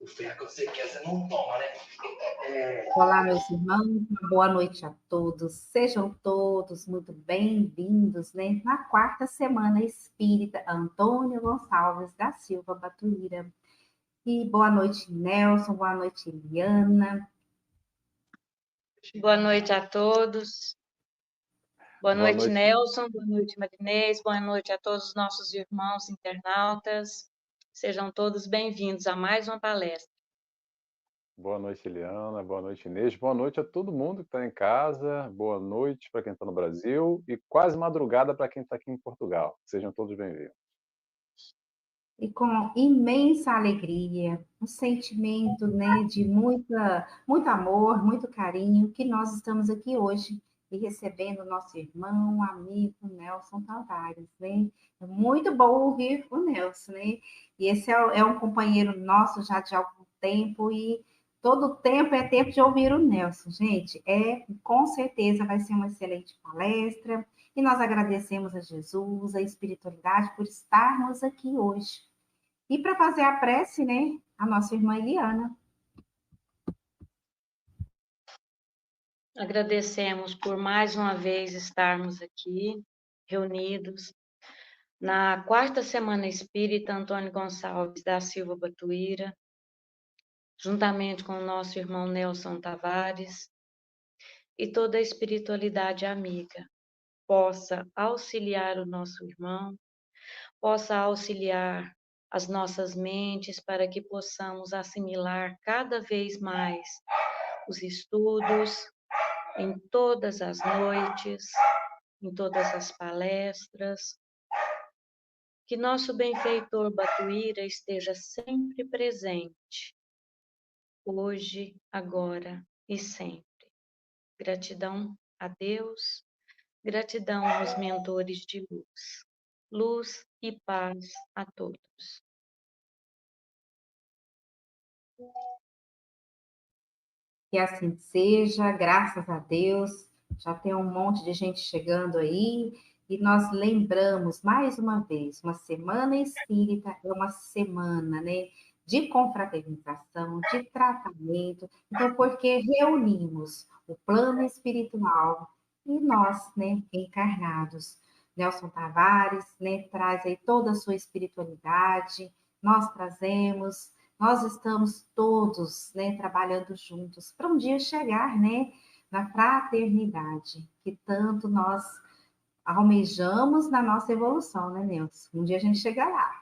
O ferro que você quer, você não toma, né? Olá, meus irmãos, uma boa noite a todos. Sejam todos muito bem-vindos, né? Na quarta semana espírita Antônio Gonçalves da Silva Batuíra. E boa noite, Nelson, boa noite, Eliana. Boa noite a todos. Boa Boa noite, noite. Nelson. Boa noite, Marinês. Boa noite a todos os nossos irmãos internautas. Sejam todos bem-vindos a mais uma palestra. Boa noite, Eliana. Boa noite, Inês. Boa noite a todo mundo que está em casa. Boa noite para quem está no Brasil e quase madrugada para quem está aqui em Portugal. Sejam todos bem-vindos. E com imensa alegria, um sentimento, né, de muito amor, muito carinho, que nós estamos aqui hoje e recebendo o nosso irmão, amigo Nelson Tavares, né? É muito bom ouvir o Nelson, né? E esse é um companheiro nosso já de algum tempo e todo tempo é tempo de ouvir o Nelson, gente. Com certeza vai ser uma excelente palestra. E nós agradecemos a Jesus, a espiritualidade, por estarmos aqui hoje. E para fazer a prece, né, a nossa irmã Eliana. Agradecemos por mais uma vez estarmos aqui, reunidos, na quarta semana espírita Antônio Gonçalves da Silva Batuíra, juntamente com o nosso irmão Nelson Tavares e toda a espiritualidade amiga possa auxiliar o nosso irmão, possa auxiliar as nossas mentes para que possamos assimilar cada vez mais os estudos em todas as noites, em todas as palestras. Que nosso benfeitor Batuíra esteja sempre presente, hoje, agora e sempre. Gratidão a Deus, gratidão aos mentores de luz. Luz e paz a todos. Que assim seja, graças a Deus. Já tem um monte de gente chegando aí. E nós lembramos, mais uma vez, uma semana espírita é uma semana, né? De confraternização, de tratamento. Então, porque reunimos o plano espiritual e nós, né, encarnados. Nelson Tavares, né, traz aí toda a sua espiritualidade, nós trazemos, nós estamos todos, né, trabalhando juntos para um dia chegar, né, na fraternidade que tanto nós almejamos na nossa evolução, né, Nelson? Um dia a gente chega lá.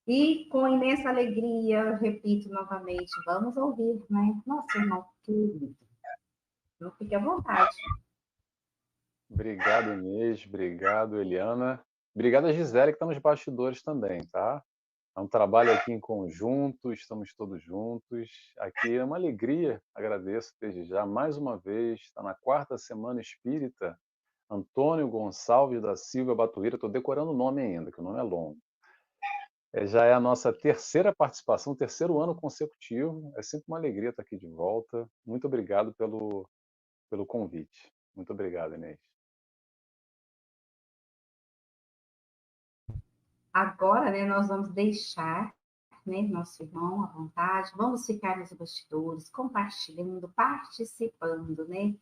E com imensa alegria, eu repito novamente, vamos ouvir, né, nosso irmão querido. Não fique à vontade. Obrigado, Inês. Obrigado, Eliana. Obrigado a Gisele, que está nos bastidores também, tá? É um trabalho aqui em conjunto, estamos todos juntos. Aqui é uma alegria, agradeço desde já, mais uma vez, está na quarta semana espírita, Antônio Gonçalves da Silva Batuíra. Estou decorando o nome ainda, que o nome é longo. Já é a nossa terceira participação, terceiro ano consecutivo. É sempre uma alegria estar aqui de volta. Muito obrigado pelo convite. Muito obrigado, Inês. Agora, né, nós vamos deixar, né, nosso irmão à vontade, vamos ficar nos bastidores, compartilhando, participando, né?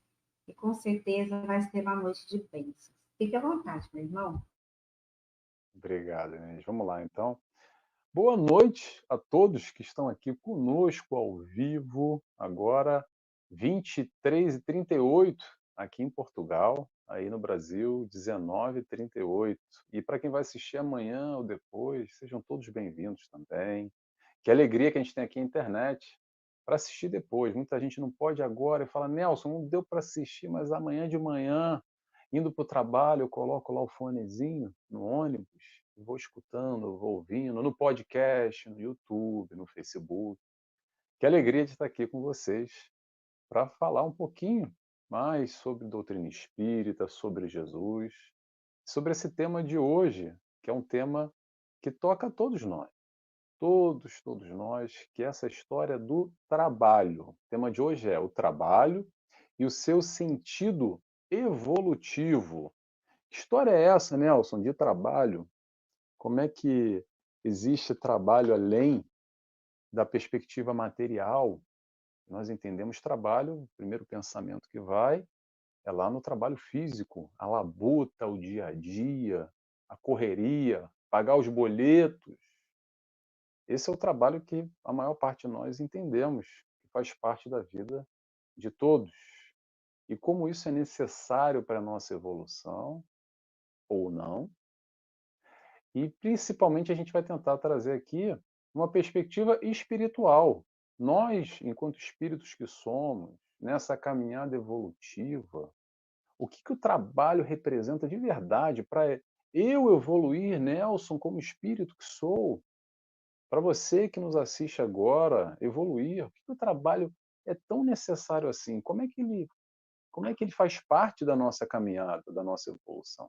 E com certeza vai ser uma noite de bênçãos. Fique à vontade, meu irmão. Obrigado, Inês. Vamos lá, então. Boa noite a todos que estão aqui conosco ao vivo, agora 23h38 aqui em Portugal, aí no Brasil 19h38. E para quem vai assistir amanhã ou depois, sejam todos bem-vindos também. Que alegria que a gente tem aqui na internet para assistir depois. Muita gente não pode agora e fala, Nelson, não deu para assistir, mas amanhã de manhã, indo para o trabalho, eu coloco lá o fonezinho no ônibus, vou escutando, vou ouvindo, no podcast, no YouTube, no Facebook. Que alegria de estar aqui com vocês para falar um pouquinho mais sobre doutrina espírita, sobre Jesus, sobre esse tema de hoje, que é um tema que toca a todos nós. Todos nós, que é essa história do trabalho. O tema de hoje é o trabalho e o seu sentido evolutivo. Que história é essa, Nelson, de trabalho? Como é que existe trabalho além da perspectiva material, nós entendemos trabalho, o primeiro pensamento que vai é lá no trabalho físico, a labuta, o dia a dia, a correria, pagar os boletos. Esse é o trabalho que a maior parte de nós entendemos, que faz parte da vida de todos. E como isso é necessário para a nossa evolução, ou não, e principalmente a gente vai tentar trazer aqui uma perspectiva espiritual. Nós, enquanto espíritos que somos, nessa caminhada evolutiva, o que o trabalho representa de verdade para eu evoluir, Nelson, como espírito que sou, para você que nos assiste agora evoluir, o que o trabalho é tão necessário assim? Como é que ele faz parte da nossa caminhada, da nossa evolução?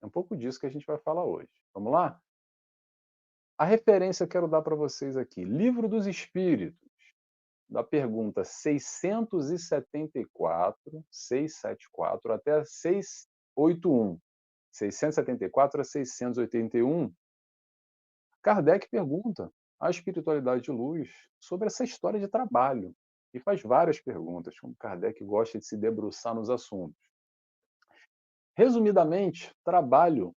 É um pouco disso que a gente vai falar hoje. Vamos lá? A referência eu quero dar para vocês aqui, Livro dos Espíritos, da pergunta 674, 674 até 681. 674 a 681, Kardec pergunta à espiritualidade de luz sobre essa história de trabalho e faz várias perguntas, como Kardec gosta de se debruçar nos assuntos. Resumidamente, trabalho,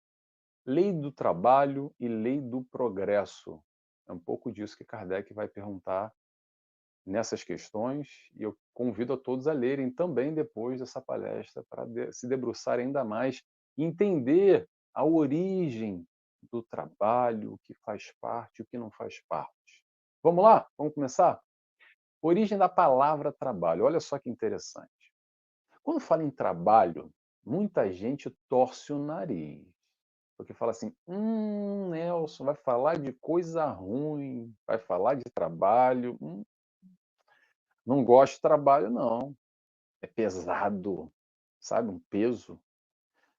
lei do trabalho e lei do progresso. É um pouco disso que Kardec vai perguntar nessas questões, e eu convido a todos a lerem também depois dessa palestra para se debruçar ainda mais e entender a origem do trabalho, o que faz parte, o que não faz parte. Vamos lá? Vamos começar? Origem da palavra trabalho. Olha só que interessante. Quando fala em trabalho, muita gente torce o nariz, porque fala assim: Nelson, vai falar de coisa ruim, vai falar de trabalho, não gosto de trabalho, não. É pesado, sabe? Um peso.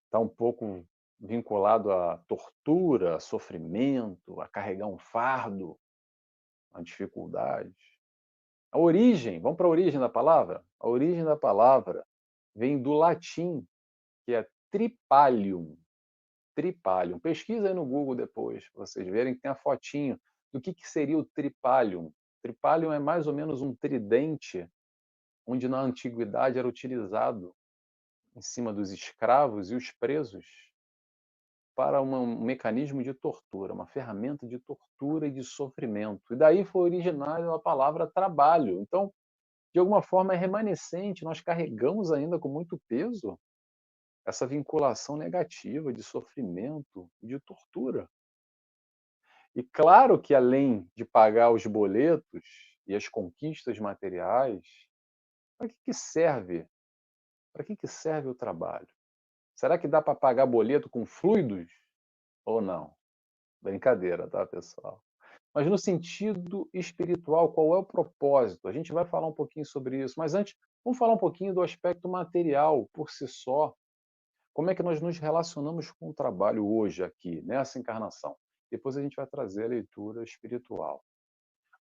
Está um pouco vinculado à tortura, a sofrimento, a carregar um fardo, a dificuldade. A origem, vamos para a origem da palavra? A origem da palavra vem do latim, que é tripalium. Tripalium. Pesquisa aí no Google depois, para vocês verem que tem a fotinho do que seria o tripalium. Tripalium é mais ou menos um tridente, onde na antiguidade era utilizado em cima dos escravos e os presos para um mecanismo de tortura, uma ferramenta de tortura e de sofrimento. E daí foi originária a palavra trabalho. Então, de alguma forma, é remanescente, nós carregamos ainda com muito peso essa vinculação negativa de sofrimento, de tortura. E claro que além de pagar os boletos e as conquistas materiais, para que serve? Para que serve o trabalho? Será que dá para pagar boleto com fluidos ou não? Brincadeira, tá, pessoal? Mas no sentido espiritual, qual é o propósito? A gente vai falar um pouquinho sobre isso, mas antes, vamos falar um pouquinho do aspecto material por si só. Como é que nós nos relacionamos com o trabalho hoje aqui, nessa encarnação? Depois a gente vai trazer a leitura espiritual.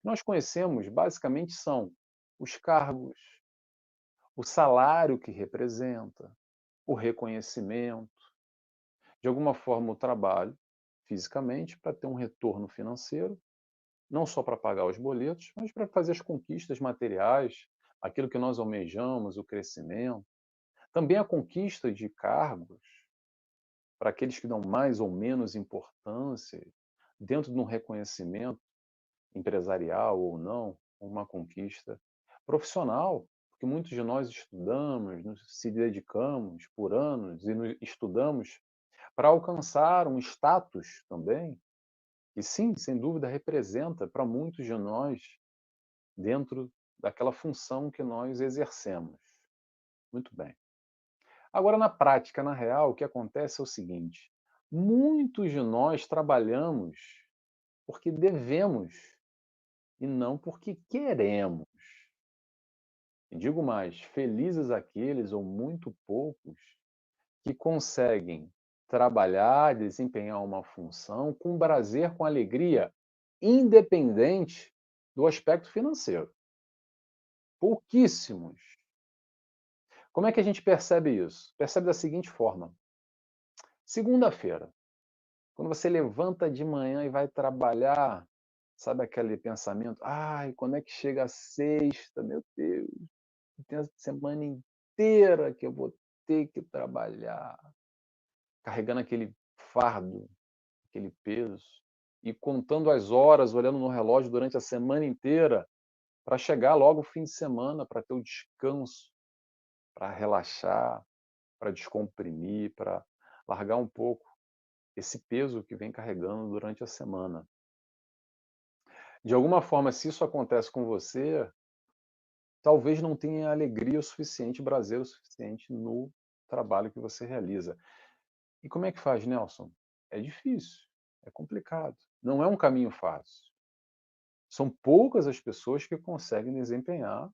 Nós conhecemos, basicamente, são os cargos, o salário que representa, o reconhecimento, de alguma forma o trabalho, fisicamente, para ter um retorno financeiro, não só para pagar os boletos, mas para fazer as conquistas materiais, aquilo que nós almejamos, o crescimento. Também a conquista de cargos, para aqueles que dão mais ou menos importância, dentro de um reconhecimento empresarial ou não, uma conquista profissional, porque muitos de nós estudamos, se dedicamos por anos e estudamos para alcançar um status também, e sim, sem dúvida, representa para muitos de nós dentro daquela função que nós exercemos. Muito bem. Agora, na prática, na real, o que acontece é o seguinte: muitos de nós trabalhamos porque devemos e não porque queremos. E digo mais, felizes aqueles ou muito poucos que conseguem trabalhar, desempenhar uma função com prazer, com alegria, independente do aspecto financeiro. Pouquíssimos. Como é que a gente percebe isso? Percebe da seguinte forma: segunda-feira, quando você levanta de manhã e vai trabalhar, Sabe aquele pensamento: "Ai, quando é que chega a sexta? Meu Deus, tem a semana inteira que eu vou ter que trabalhar", carregando aquele fardo, aquele peso, e contando as horas, olhando no relógio durante a semana inteira, para chegar logo o fim de semana, para ter o descanso, para relaxar, para descomprimir, para largar um pouco esse peso que vem carregando durante a semana. De alguma forma, se isso acontece com você, talvez não tenha alegria o suficiente, prazer o suficiente no trabalho que você realiza. E como é que faz, Nelson? É difícil, é complicado. Não é um caminho fácil. São poucas as pessoas que conseguem desempenhar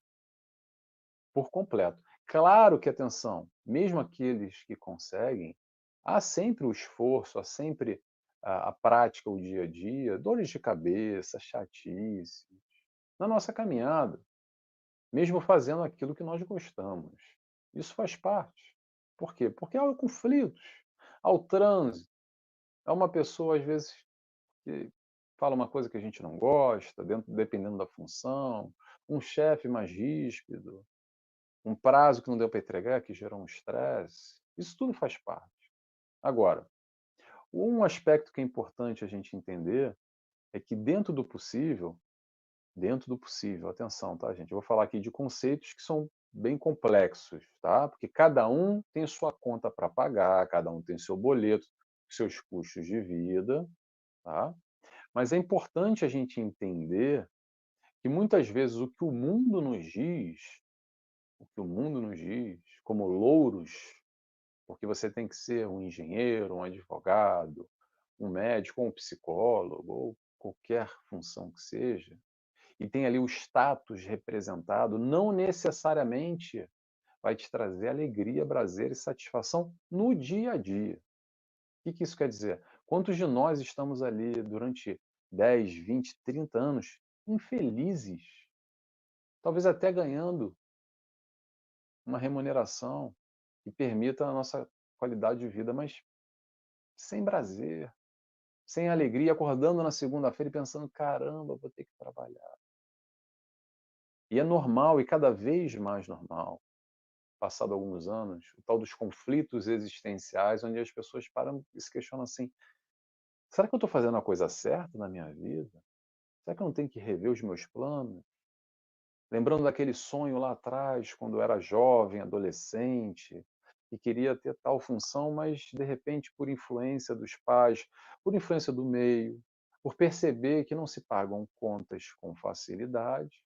por completo. Claro que, atenção, mesmo aqueles que conseguem, há sempre o esforço, há sempre a prática, o dia a dia, dores de cabeça, chatice, na nossa caminhada, mesmo fazendo aquilo que nós gostamos. Isso faz parte. Por quê? Porque há conflitos, há o trânsito, há uma pessoa, às vezes, que fala uma coisa que a gente não gosta, dependendo da função, um chefe mais ríspido, um prazo que não deu para entregar, que gerou um estresse. Isso tudo faz parte. Agora, um aspecto que é importante a gente entender é que dentro do possível, atenção, tá, gente? Eu vou falar aqui de conceitos que são bem complexos, tá? Porque cada um tem sua conta para pagar, cada um tem seu boleto, seus custos de vida, tá? Mas é importante a gente entender que muitas vezes o que o mundo nos diz, como louros, porque você tem que ser um engenheiro, um advogado, um médico, ou um psicólogo, ou qualquer função que seja, e tem ali o status representado, não necessariamente vai te trazer alegria, prazer e satisfação no dia a dia. O que isso quer dizer? Quantos de nós estamos ali durante 10, 20, 30 anos infelizes, talvez até ganhando uma remuneração que permita a nossa qualidade de vida, mas sem prazer, sem alegria, acordando na segunda-feira e pensando: "Caramba, vou ter que trabalhar". E é normal, e cada vez mais normal, passado alguns anos, o tal dos conflitos existenciais, onde as pessoas param e se questionam assim: "Será que eu estou fazendo a coisa certa na minha vida? Será que eu não tenho que rever os meus planos?". Lembrando daquele sonho lá atrás, quando eu era jovem, adolescente, e queria ter tal função, mas de repente, por influência dos pais, por influência do meio, por perceber que não se pagam contas com facilidade,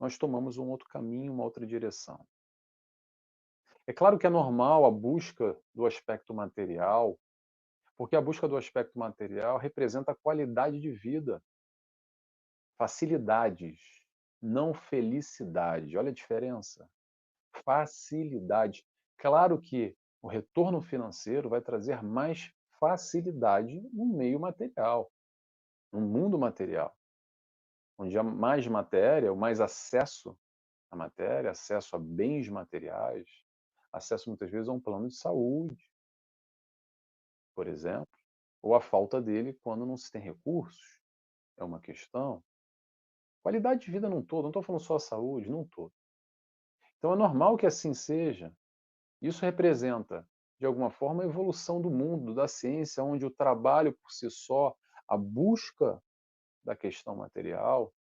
nós tomamos um outro caminho, uma outra direção. É claro que é normal a busca do aspecto material, porque a busca do aspecto material representa a qualidade de vida, facilidades, não felicidade. Olha a diferença. Facilidade. Claro que o retorno financeiro vai trazer mais facilidade no meio material, no mundo material, onde há mais matéria, ou mais acesso à matéria, acesso a bens materiais, acesso muitas vezes a um plano de saúde, por exemplo, ou a falta dele quando não se tem recursos, é uma questão. Qualidade de vida num todo, não estou falando só a saúde, num todo. Então é normal que assim seja. Isso representa, de alguma forma, a evolução do mundo, da ciência, onde o trabalho por si só, a busca da questão material,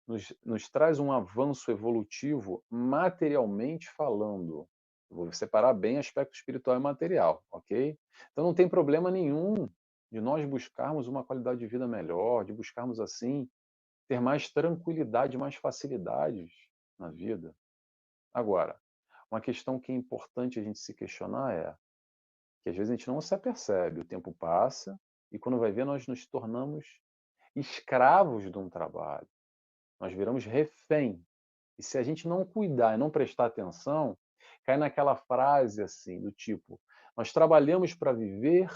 nos traz um avanço evolutivo materialmente falando. Eu vou separar bem aspecto espiritual e material, ok? Então não tem problema nenhum de nós buscarmos uma qualidade de vida melhor, de buscarmos assim ter mais tranquilidade, mais facilidades na vida. Agora, uma questão que é importante a gente se questionar é que às vezes a gente não se apercebe, o tempo passa e quando vai ver nós nos tornamos escravos de um trabalho, nós viramos refém. E se a gente não cuidar e não prestar atenção, cai naquela frase assim, do tipo: nós trabalhamos para viver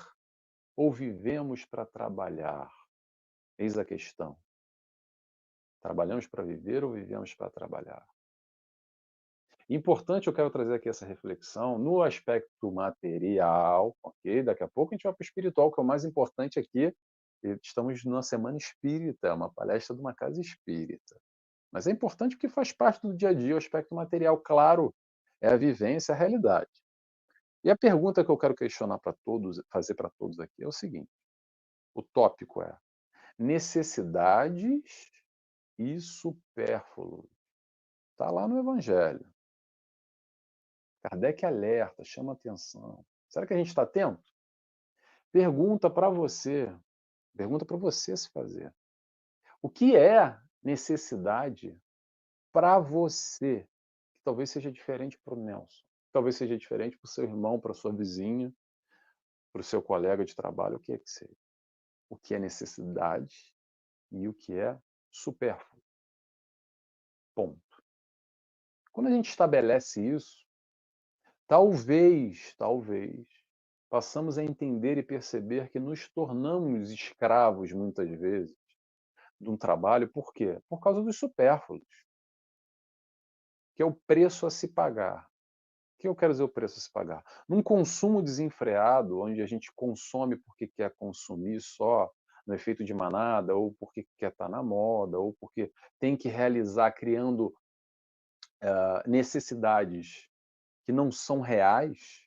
ou vivemos para trabalhar? Eis a questão. Trabalhamos para viver ou vivemos para trabalhar? Importante, eu quero trazer aqui essa reflexão no aspecto material, ok? Daqui a pouco a gente vai para o espiritual, que é o mais importante aqui Estamos numa semana espírita, uma palestra de uma casa espírita. Mas é importante porque faz parte do dia a dia, o aspecto material, claro, é a vivência, a realidade. E a pergunta que eu quero questionar para todos, fazer para todos aqui é o seguinte: o tópico é necessidades e supérfluos. Está lá no Evangelho. Kardec alerta, chama atenção. Será que a gente está atento? Pergunta para você, pergunta para você se fazer. O que é necessidade para você? Que talvez seja diferente para o Nelson, talvez seja diferente para o seu irmão, para a sua vizinha, para o seu colega de trabalho, o que é que seja? O que é necessidade e o que é supérfluo. Ponto. Quando a gente estabelece isso, talvez, passamos a entender e perceber que nos tornamos escravos, muitas vezes, de um trabalho. Por quê? Por causa dos supérfluos, que é o preço a se pagar. O que eu quero dizer o preço a se pagar? Num consumo desenfreado, onde a gente consome porque quer consumir só, no efeito de manada, ou porque quer estar na moda, ou porque tem que realizar criando necessidades que não são reais,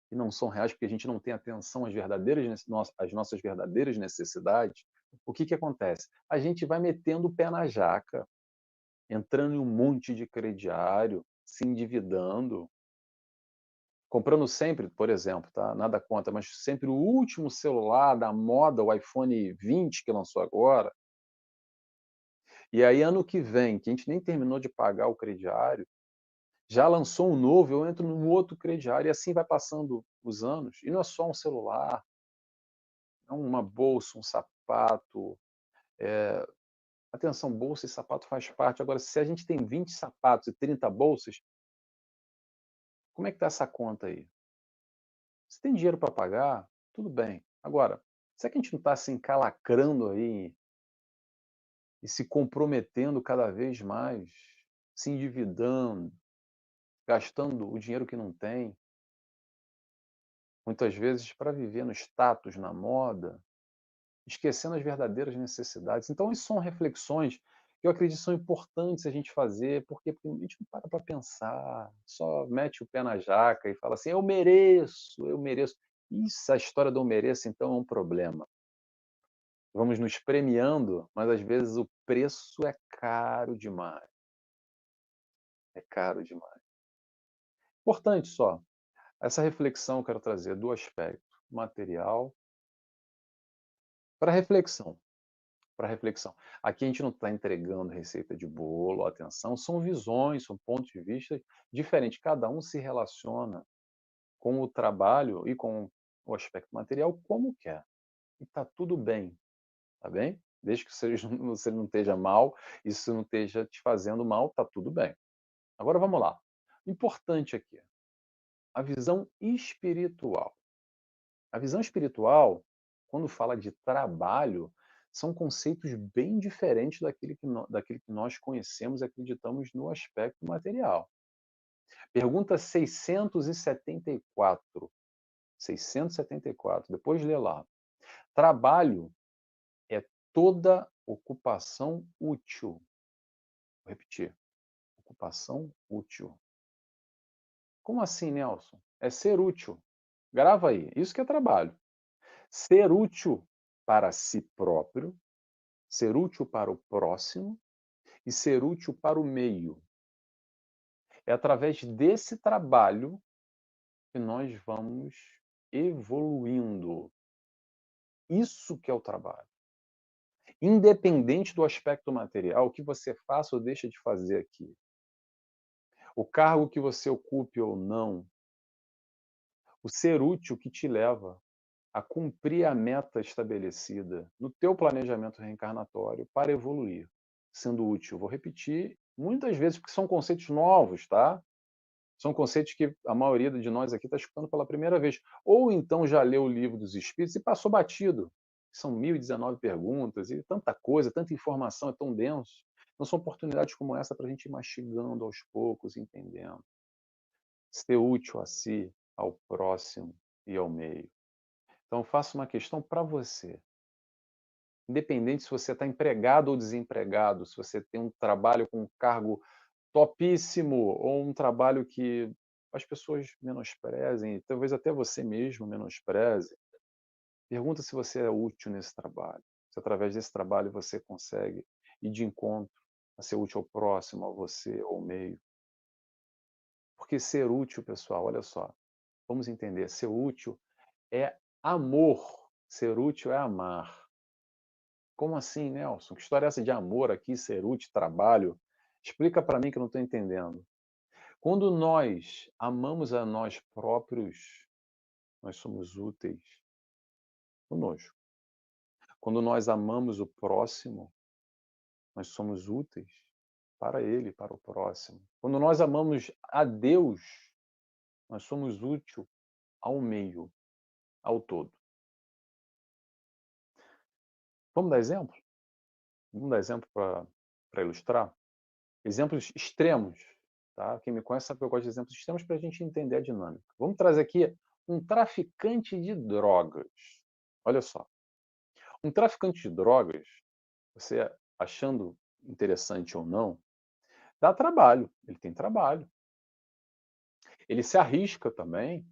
porque a gente não tem atenção às nossas verdadeiras necessidades. O que acontece? A gente vai metendo o pé na jaca, entrando em um monte de crediário, se endividando, comprando sempre, por exemplo, tá? Nada contra, mas sempre o último celular da moda, o iPhone 20 que lançou agora. E aí, ano que vem, que a gente nem terminou de pagar o crediário, já lançou um novo, eu entro num outro crediário, e assim vai passando os anos. E não é só um celular, é uma bolsa, um sapato. Atenção, bolsa e sapato faz parte. Agora, se a gente tem 20 sapatos e 30 bolsas, como é que está essa conta aí? Se tem dinheiro para pagar, tudo bem. Agora, será que a gente não está se encalacrando aí e se comprometendo cada vez mais, se endividando, gastando o dinheiro que não tem, muitas vezes para viver no status, na moda, esquecendo as verdadeiras necessidades? Então, isso são reflexões que eu acredito são importantes a gente fazer, porque a gente não para pensar, só mete o pé na jaca e fala assim: eu mereço, eu mereço. Isso, a história do eu mereço, então, é um problema. Vamos nos premiando, mas às vezes o preço é caro demais. É caro demais. Importante só, essa reflexão eu quero trazer do aspecto material para reflexão. Para reflexão. Aqui a gente não está entregando receita de bolo, atenção, são visões, são pontos de vista diferentes. Cada um se relaciona com o trabalho e com o aspecto material como quer. E está tudo bem, tá bem? Desde que você não esteja mal, isso não esteja te fazendo mal, está tudo bem. Agora vamos lá. Importante aqui, a visão espiritual. A visão espiritual, quando fala de trabalho, são conceitos bem diferentes daquele que nós conhecemos e acreditamos no aspecto material. Pergunta 674. 674, depois lê lá. Trabalho é toda ocupação útil. Vou repetir. Ocupação útil. Como assim, Nelson? É ser útil. Grava aí. Isso que é trabalho. Ser útil para si próprio, ser útil para o próximo e ser útil para o meio. É através desse trabalho que nós vamos evoluindo. Isso que é o trabalho. Independente do aspecto material, o que você faça ou deixa de fazer aqui, o cargo que você ocupe ou não, o ser útil que te leva a cumprir a meta estabelecida no teu planejamento reencarnatório para evoluir, sendo útil. Vou repetir muitas vezes, porque são conceitos novos, tá? São conceitos que a maioria de nós aqui está escutando pela primeira vez. Ou então já leu o Livro dos Espíritos e passou batido. São 1019 perguntas e tanta coisa, tanta informação, é tão denso. Então são oportunidades como essa para a gente ir mastigando aos poucos, entendendo. Ser útil a si, ao próximo e ao meio. Então, faço uma questão para você. Independente se você está empregado ou desempregado, se você tem um trabalho com um cargo topíssimo ou um trabalho que as pessoas menosprezem, talvez até você mesmo menospreze, pergunta se você é útil nesse trabalho. Se através desse trabalho você consegue ir de encontro a ser útil ao próximo, a você, ao meio. Porque ser útil, pessoal, olha só, vamos entender, ser útil é amor, ser útil é amar. Como assim, Nelson? Que história é essa de amor aqui, ser útil, trabalho? Explica para mim que eu não estou entendendo. Quando nós amamos a nós próprios, nós somos úteis conosco. Quando nós amamos o próximo, nós somos úteis para ele, para o próximo. Quando nós amamos a Deus, nós somos úteis ao meio, ao todo. Vamos dar exemplo? Vamos dar exemplo para ilustrar? Exemplos extremos, tá? Quem me conhece sabe que eu gosto de exemplos extremos para a gente entender a dinâmica. Vamos trazer aqui um traficante de drogas. Olha só, um traficante de drogas, você achando interessante ou não, dá trabalho, ele tem trabalho. Ele se arrisca também,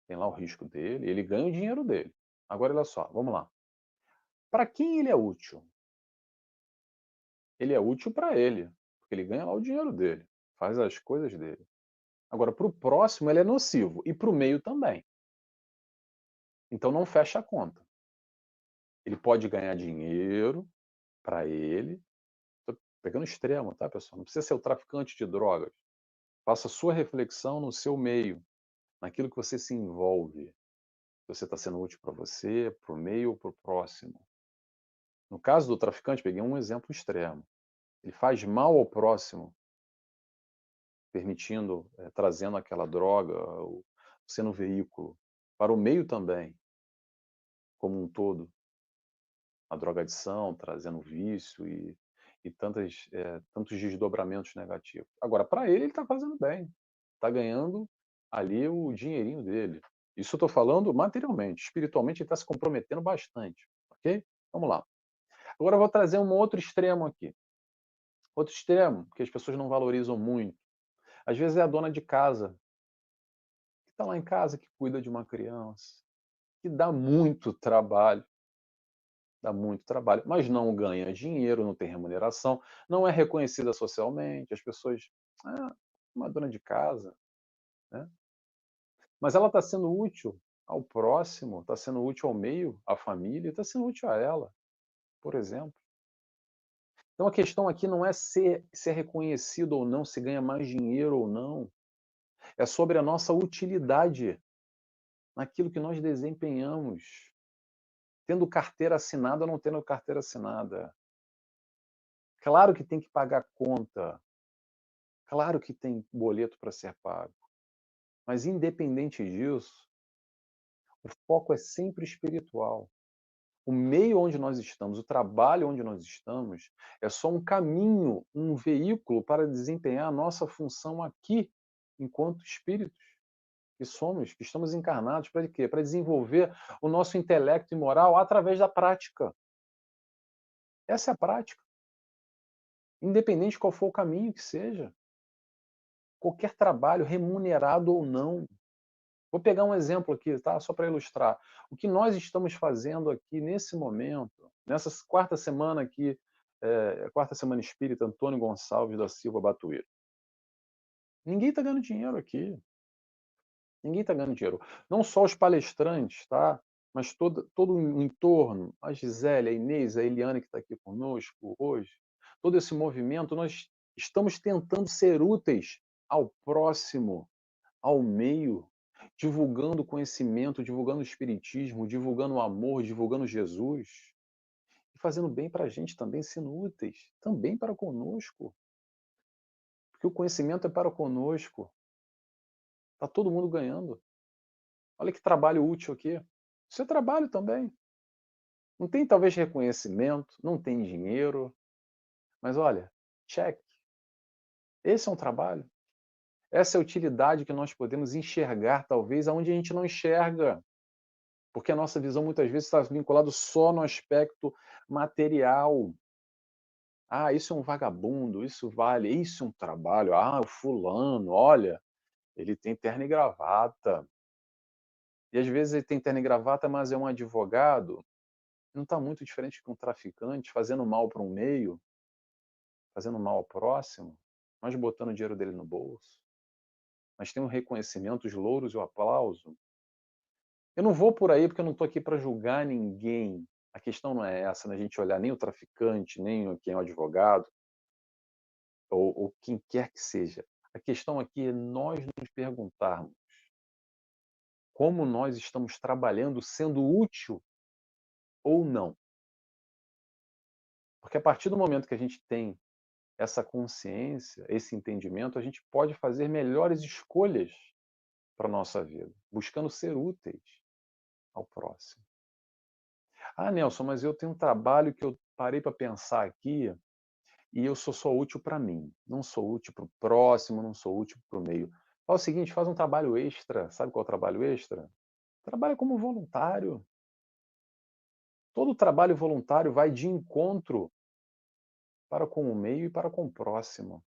tem lá o risco dele, ele ganha o dinheiro dele. Agora, olha só, vamos lá. Para quem ele é útil? Ele é útil para ele, porque ele ganha lá o dinheiro dele, faz as coisas dele. Agora, para o próximo, ele é nocivo, e para o meio também. Então, não fecha a conta. Ele pode ganhar dinheiro para ele. Estou pegando extremo, tá, pessoal? Não precisa ser o traficante de drogas. Faça sua reflexão no seu meio, naquilo que você se envolve. Se você está sendo útil para você, para o meio ou para o próximo. No caso do traficante, peguei um exemplo extremo. Ele faz mal ao próximo, permitindo, trazendo aquela droga, ou sendo veículo. Para o meio também, como um todo. A drogadição, trazendo vício e tantos desdobramentos negativos. Agora, para ele está fazendo bem. Está ganhando ali o dinheirinho dele. Isso eu estou falando materialmente. Espiritualmente, ele está se comprometendo bastante. Ok? Vamos lá. Agora eu vou trazer um outro extremo aqui. Outro extremo, que as pessoas não valorizam muito. Às vezes é a dona de casa, que está lá em casa, que cuida de uma criança, que dá muito trabalho, mas não ganha dinheiro, não tem remuneração, não é reconhecida socialmente, as pessoas, uma dona de casa, né? Mas ela está sendo útil ao próximo, está sendo útil ao meio, à família, está sendo útil a ela, por exemplo. Então a questão aqui não é se é reconhecido ou não, se ganha mais dinheiro ou não. É sobre a nossa utilidade naquilo que nós desempenhamos, tendo carteira assinada ou não tendo carteira assinada. Claro que tem que pagar conta, claro que tem boleto para ser pago, mas independente disso, o foco é sempre espiritual. O meio onde nós estamos, o trabalho onde nós estamos, é só um caminho, um veículo para desempenhar a nossa função aqui, enquanto espíritos que somos, que estamos encarnados para quê? Para desenvolver o nosso intelecto e moral através da prática. Essa é a prática. Independente de qual for o caminho que seja. Qualquer trabalho, remunerado ou não. Vou pegar um exemplo aqui, tá? Só para ilustrar. O que nós estamos fazendo aqui nesse momento, nessa quarta semana aqui, quarta semana espírita Antônio Gonçalves da Silva Batuíra. Ninguém está ganhando dinheiro aqui. Ninguém está ganhando dinheiro. Não só os palestrantes, tá? Mas todo o entorno, a Gisele, a Inês, a Eliane que está aqui conosco hoje, todo esse movimento, nós estamos tentando ser úteis ao próximo, ao meio, divulgando conhecimento, divulgando o espiritismo, divulgando o amor, divulgando Jesus, e fazendo bem para a gente também, sendo úteis, também para conosco. Porque o conhecimento é para conosco. Está todo mundo ganhando. Olha que trabalho útil aqui. Isso é trabalho também. Não tem talvez reconhecimento, não tem dinheiro, mas olha, cheque. Esse é um trabalho. Essa é a utilidade que nós podemos enxergar, talvez, aonde a gente não enxerga. Porque a nossa visão muitas vezes está vinculada só no aspecto material. Ah, isso é um vagabundo, isso vale, isso é um trabalho. Ah, o fulano, olha, ele tem terno e gravata. E às vezes ele tem terno e gravata, mas é um advogado. Não está muito diferente que um traficante fazendo mal para um meio, fazendo mal ao próximo, mas botando o dinheiro dele no bolso. Mas tem um reconhecimento, os louros e o aplauso. Eu não vou por aí porque eu não estou aqui para julgar ninguém. A questão não é essa, né? A gente olhar nem o traficante, nem quem é o advogado, ou quem quer que seja. A questão aqui é nós nos perguntarmos como nós estamos trabalhando, sendo útil ou não. Porque a partir do momento que a gente tem essa consciência, esse entendimento, a gente pode fazer melhores escolhas para a nossa vida, buscando ser úteis ao próximo. Ah, Nelson, mas eu tenho um trabalho que eu parei para pensar aqui e eu sou só útil para mim. Não sou útil para o próximo, não sou útil para o meio. Faz o seguinte, faz um trabalho extra. Sabe qual é o trabalho extra? Trabalha como voluntário. Todo trabalho voluntário vai de encontro para com o meio e para com o próximo.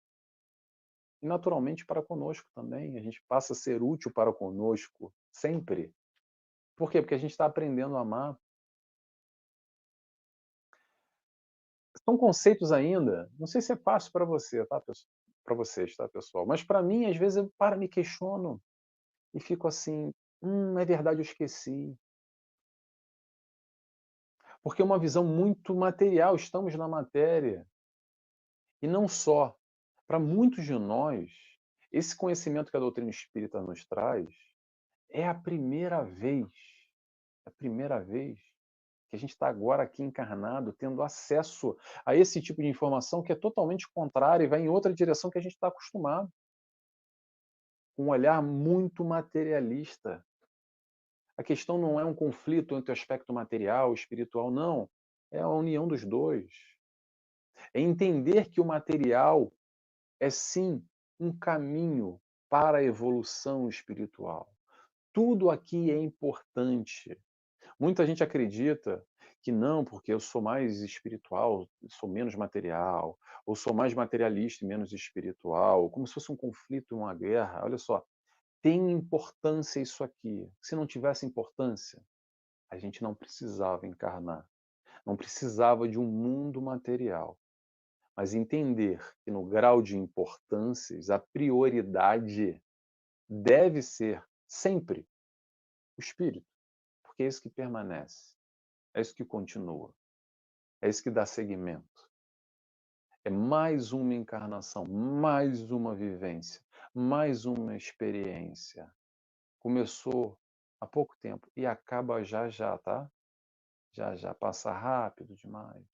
E naturalmente para conosco também. A gente passa a ser útil para conosco sempre. Por quê? Porque a gente está aprendendo a amar. São conceitos ainda, não sei se é fácil para você, tá, para vocês, tá, pessoal? Mas para mim, às vezes, eu paro, me questiono e fico assim: é verdade, eu esqueci. Porque é uma visão muito material, estamos na matéria. E não só. Para muitos de nós, esse conhecimento que a doutrina espírita nos traz é a primeira vez que a gente está agora aqui encarnado, tendo acesso a esse tipo de informação que é totalmente contrária e vai em outra direção que a gente está acostumado. Um olhar muito materialista. A questão não é um conflito entre o aspecto material e espiritual, não. É a união dos dois. É entender que o material é sim um caminho para a evolução espiritual. Tudo aqui é importante. Muita gente acredita que não, porque eu sou mais espiritual, sou menos material, ou sou mais materialista e menos espiritual, como se fosse um conflito, uma guerra. Olha só, tem importância isso aqui. Se não tivesse importância, a gente não precisava encarnar, não precisava de um mundo material. Mas entender que no grau de importâncias, a prioridade deve ser sempre o espírito, porque é isso que permanece, é isso que continua, é isso que dá seguimento. É mais uma encarnação, mais uma vivência, mais uma experiência. Começou há pouco tempo e acaba já já, tá? Já já, passa rápido demais.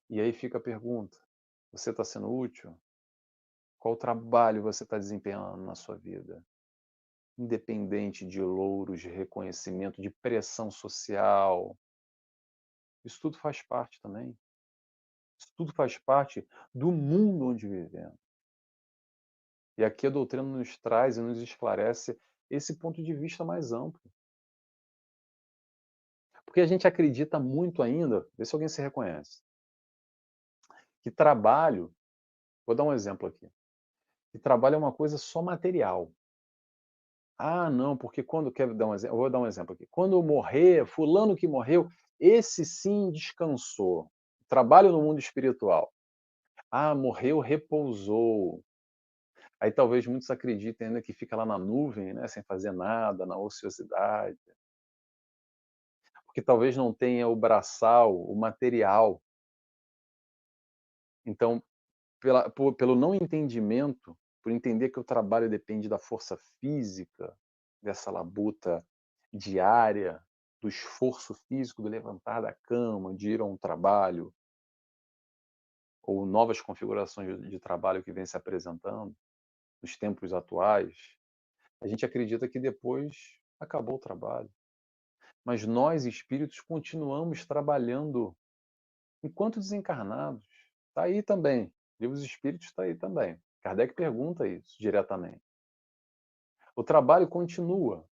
E aí fica a pergunta: você está sendo útil? Qual trabalho você está desempenhando na sua vida? Independente de louros, de reconhecimento, de pressão social. Isso tudo faz parte também. Isso tudo faz parte do mundo onde vivemos. E aqui a doutrina nos traz e nos esclarece esse ponto de vista mais amplo. Porque a gente acredita muito ainda, vê se alguém se reconhece, que trabalho, vou dar um exemplo aqui, que trabalho é uma coisa só material. Ah, não, porque quando quero dar um exemplo, eu vou dar um exemplo aqui. Quando eu morrer, fulano que morreu, esse sim descansou. Trabalho no mundo espiritual. Ah, morreu, repousou. Aí talvez muitos acreditem ainda que fica lá na nuvem, né, sem fazer nada, na ociosidade. Porque talvez não tenha o braçal, o material. Então, pelo não entendimento, por entender que o trabalho depende da força física, dessa labuta diária, do esforço físico, do levantar da cama, de ir a um trabalho, ou novas configurações de trabalho que vêm se apresentando nos tempos atuais, a gente acredita que depois acabou o trabalho. Mas nós, espíritos, continuamos trabalhando enquanto desencarnados. Está aí também. Livro dos Espíritos está aí também. Kardec pergunta isso diretamente. O trabalho continua.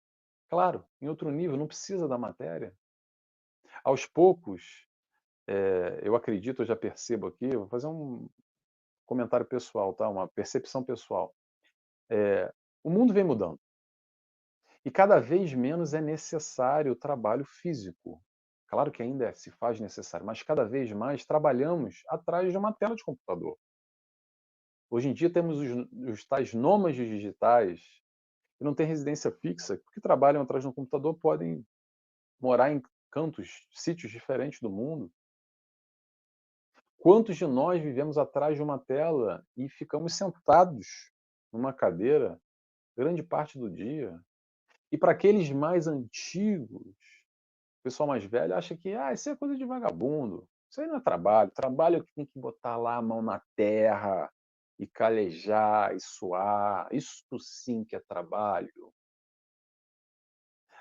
Claro, em outro nível, não precisa da matéria. Aos poucos, eu acredito, eu já percebo aqui, eu vou fazer um comentário pessoal, tá? Uma percepção pessoal. O mundo vem mudando e cada vez menos é necessário o trabalho físico. Claro que ainda se faz necessário, mas cada vez mais trabalhamos atrás de uma tela de computador. Hoje em dia temos os tais nômades digitais que não têm residência fixa, porque trabalham atrás de um computador, podem morar em cantos, sítios diferentes do mundo. Quantos de nós vivemos atrás de uma tela e ficamos sentados numa cadeira grande parte do dia? E para aqueles mais antigos, o pessoal mais velho acha que isso é coisa de vagabundo. Isso aí não é trabalho. Trabalho é que tem que botar lá a mão na terra e calejar e suar. Isso sim que é trabalho.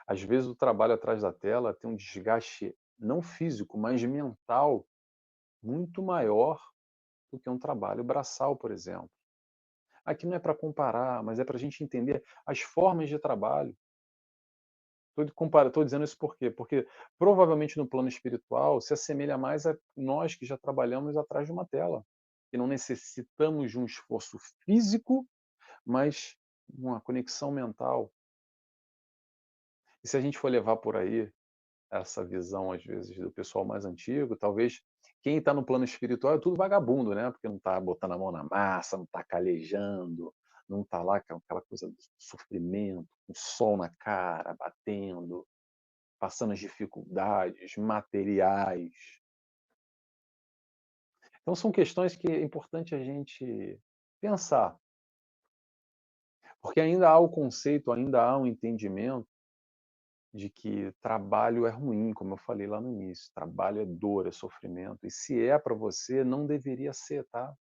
Às vezes o trabalho atrás da tela tem um desgaste não físico, mas mental muito maior do que um trabalho braçal, por exemplo. Aqui não é para comparar, mas é para a gente entender as formas de trabalho. Estou dizendo isso por quê? Porque provavelmente no plano espiritual se assemelha mais a nós que já trabalhamos atrás de uma tela, que não necessitamos de um esforço físico, mas uma conexão mental. E se a gente for levar por aí essa visão, às vezes, do pessoal mais antigo, talvez quem está no plano espiritual é tudo vagabundo, né? Porque não está botando a mão na massa, não está calejando, não está lá com aquela coisa do sofrimento, com o sol na cara, batendo, passando as dificuldades materiais. Então são questões que é importante a gente pensar, porque ainda há o conceito, ainda há um entendimento de que trabalho é ruim, como eu falei lá no início. Trabalho é dor, é sofrimento. E se é para você, não deveria ser, tá?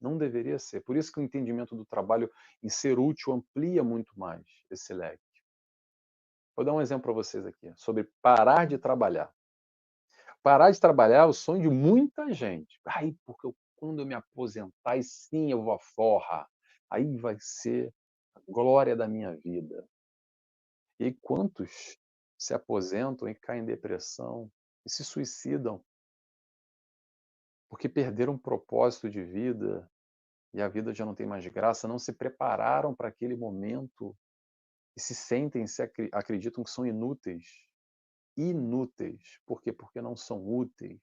Não deveria ser. Por isso que o entendimento do trabalho em ser útil amplia muito mais esse leque. Vou dar um exemplo para vocês aqui, sobre parar de trabalhar. Parar de trabalhar é o sonho de muita gente. Porque quando eu me aposentar, aí sim eu vou à forra. Aí vai ser a glória da minha vida. E quantos se aposentam e caem em depressão e se suicidam porque perderam um propósito de vida e a vida já não tem mais graça, não se prepararam para aquele momento e se sentem, acreditam que são inúteis. Inúteis. Por quê? Porque não são úteis.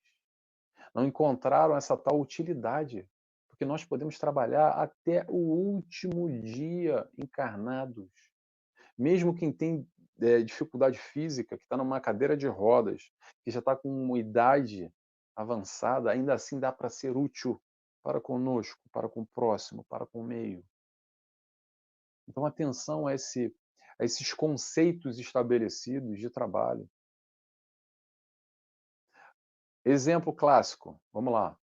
Não encontraram essa tal utilidade. Porque nós podemos trabalhar até o último dia encarnados. Mesmo quem tem dificuldade física, que está numa cadeira de rodas, que já está com uma idade avançada, ainda assim dá para ser útil para conosco, para com o próximo, para com o meio. Então, atenção a esses conceitos estabelecidos de trabalho. Exemplo clássico, vamos lá.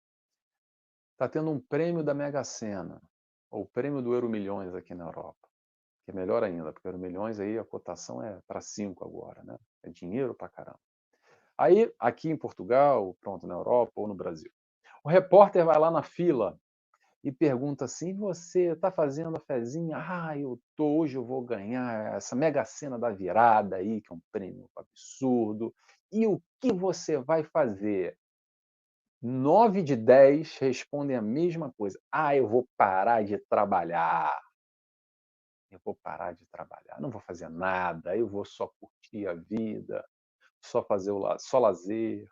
Está tendo um prêmio da Mega Sena, ou prêmio do Euromilhões aqui na Europa, que é melhor ainda, porque Euromilhões aí a cotação é para 5 agora, né? É dinheiro para caramba. Aí, aqui em Portugal, pronto, na Europa ou no Brasil, o repórter vai lá na fila e pergunta assim: você está fazendo a fezinha? hoje eu vou ganhar essa Mega Sena da virada aí, que é um prêmio absurdo. E o que você vai fazer? 9 de 10 respondem a mesma coisa. Eu vou parar de trabalhar. Eu vou parar de trabalhar. Não vou fazer nada. Eu vou só curtir a vida, só fazer só lazer.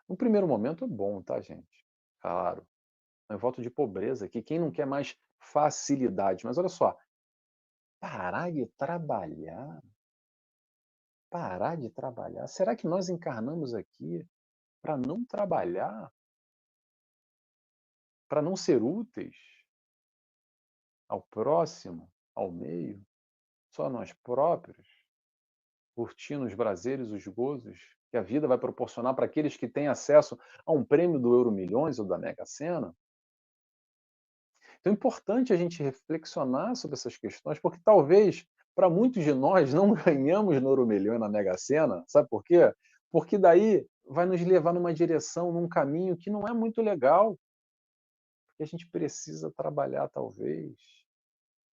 No primeiro momento é bom, tá, gente? Claro. É um voto de pobreza aqui. Quem não quer mais facilidade? Mas olha só, parar de trabalhar? Parar de trabalhar? Será que nós encarnamos aqui para não trabalhar? Para não ser úteis ao próximo, ao meio? Só a nós próprios? Curtindo os prazeres, os gozos que a vida vai proporcionar para aqueles que têm acesso a um prêmio do Euromilhões ou da Mega Sena? Então é importante a gente reflexionar sobre essas questões, porque talvez para muitos de nós não ganhamos no Euromilhão e na Mega Sena, sabe por quê? Porque daí vai nos levar numa direção, num caminho que não é muito legal, porque a gente precisa trabalhar talvez.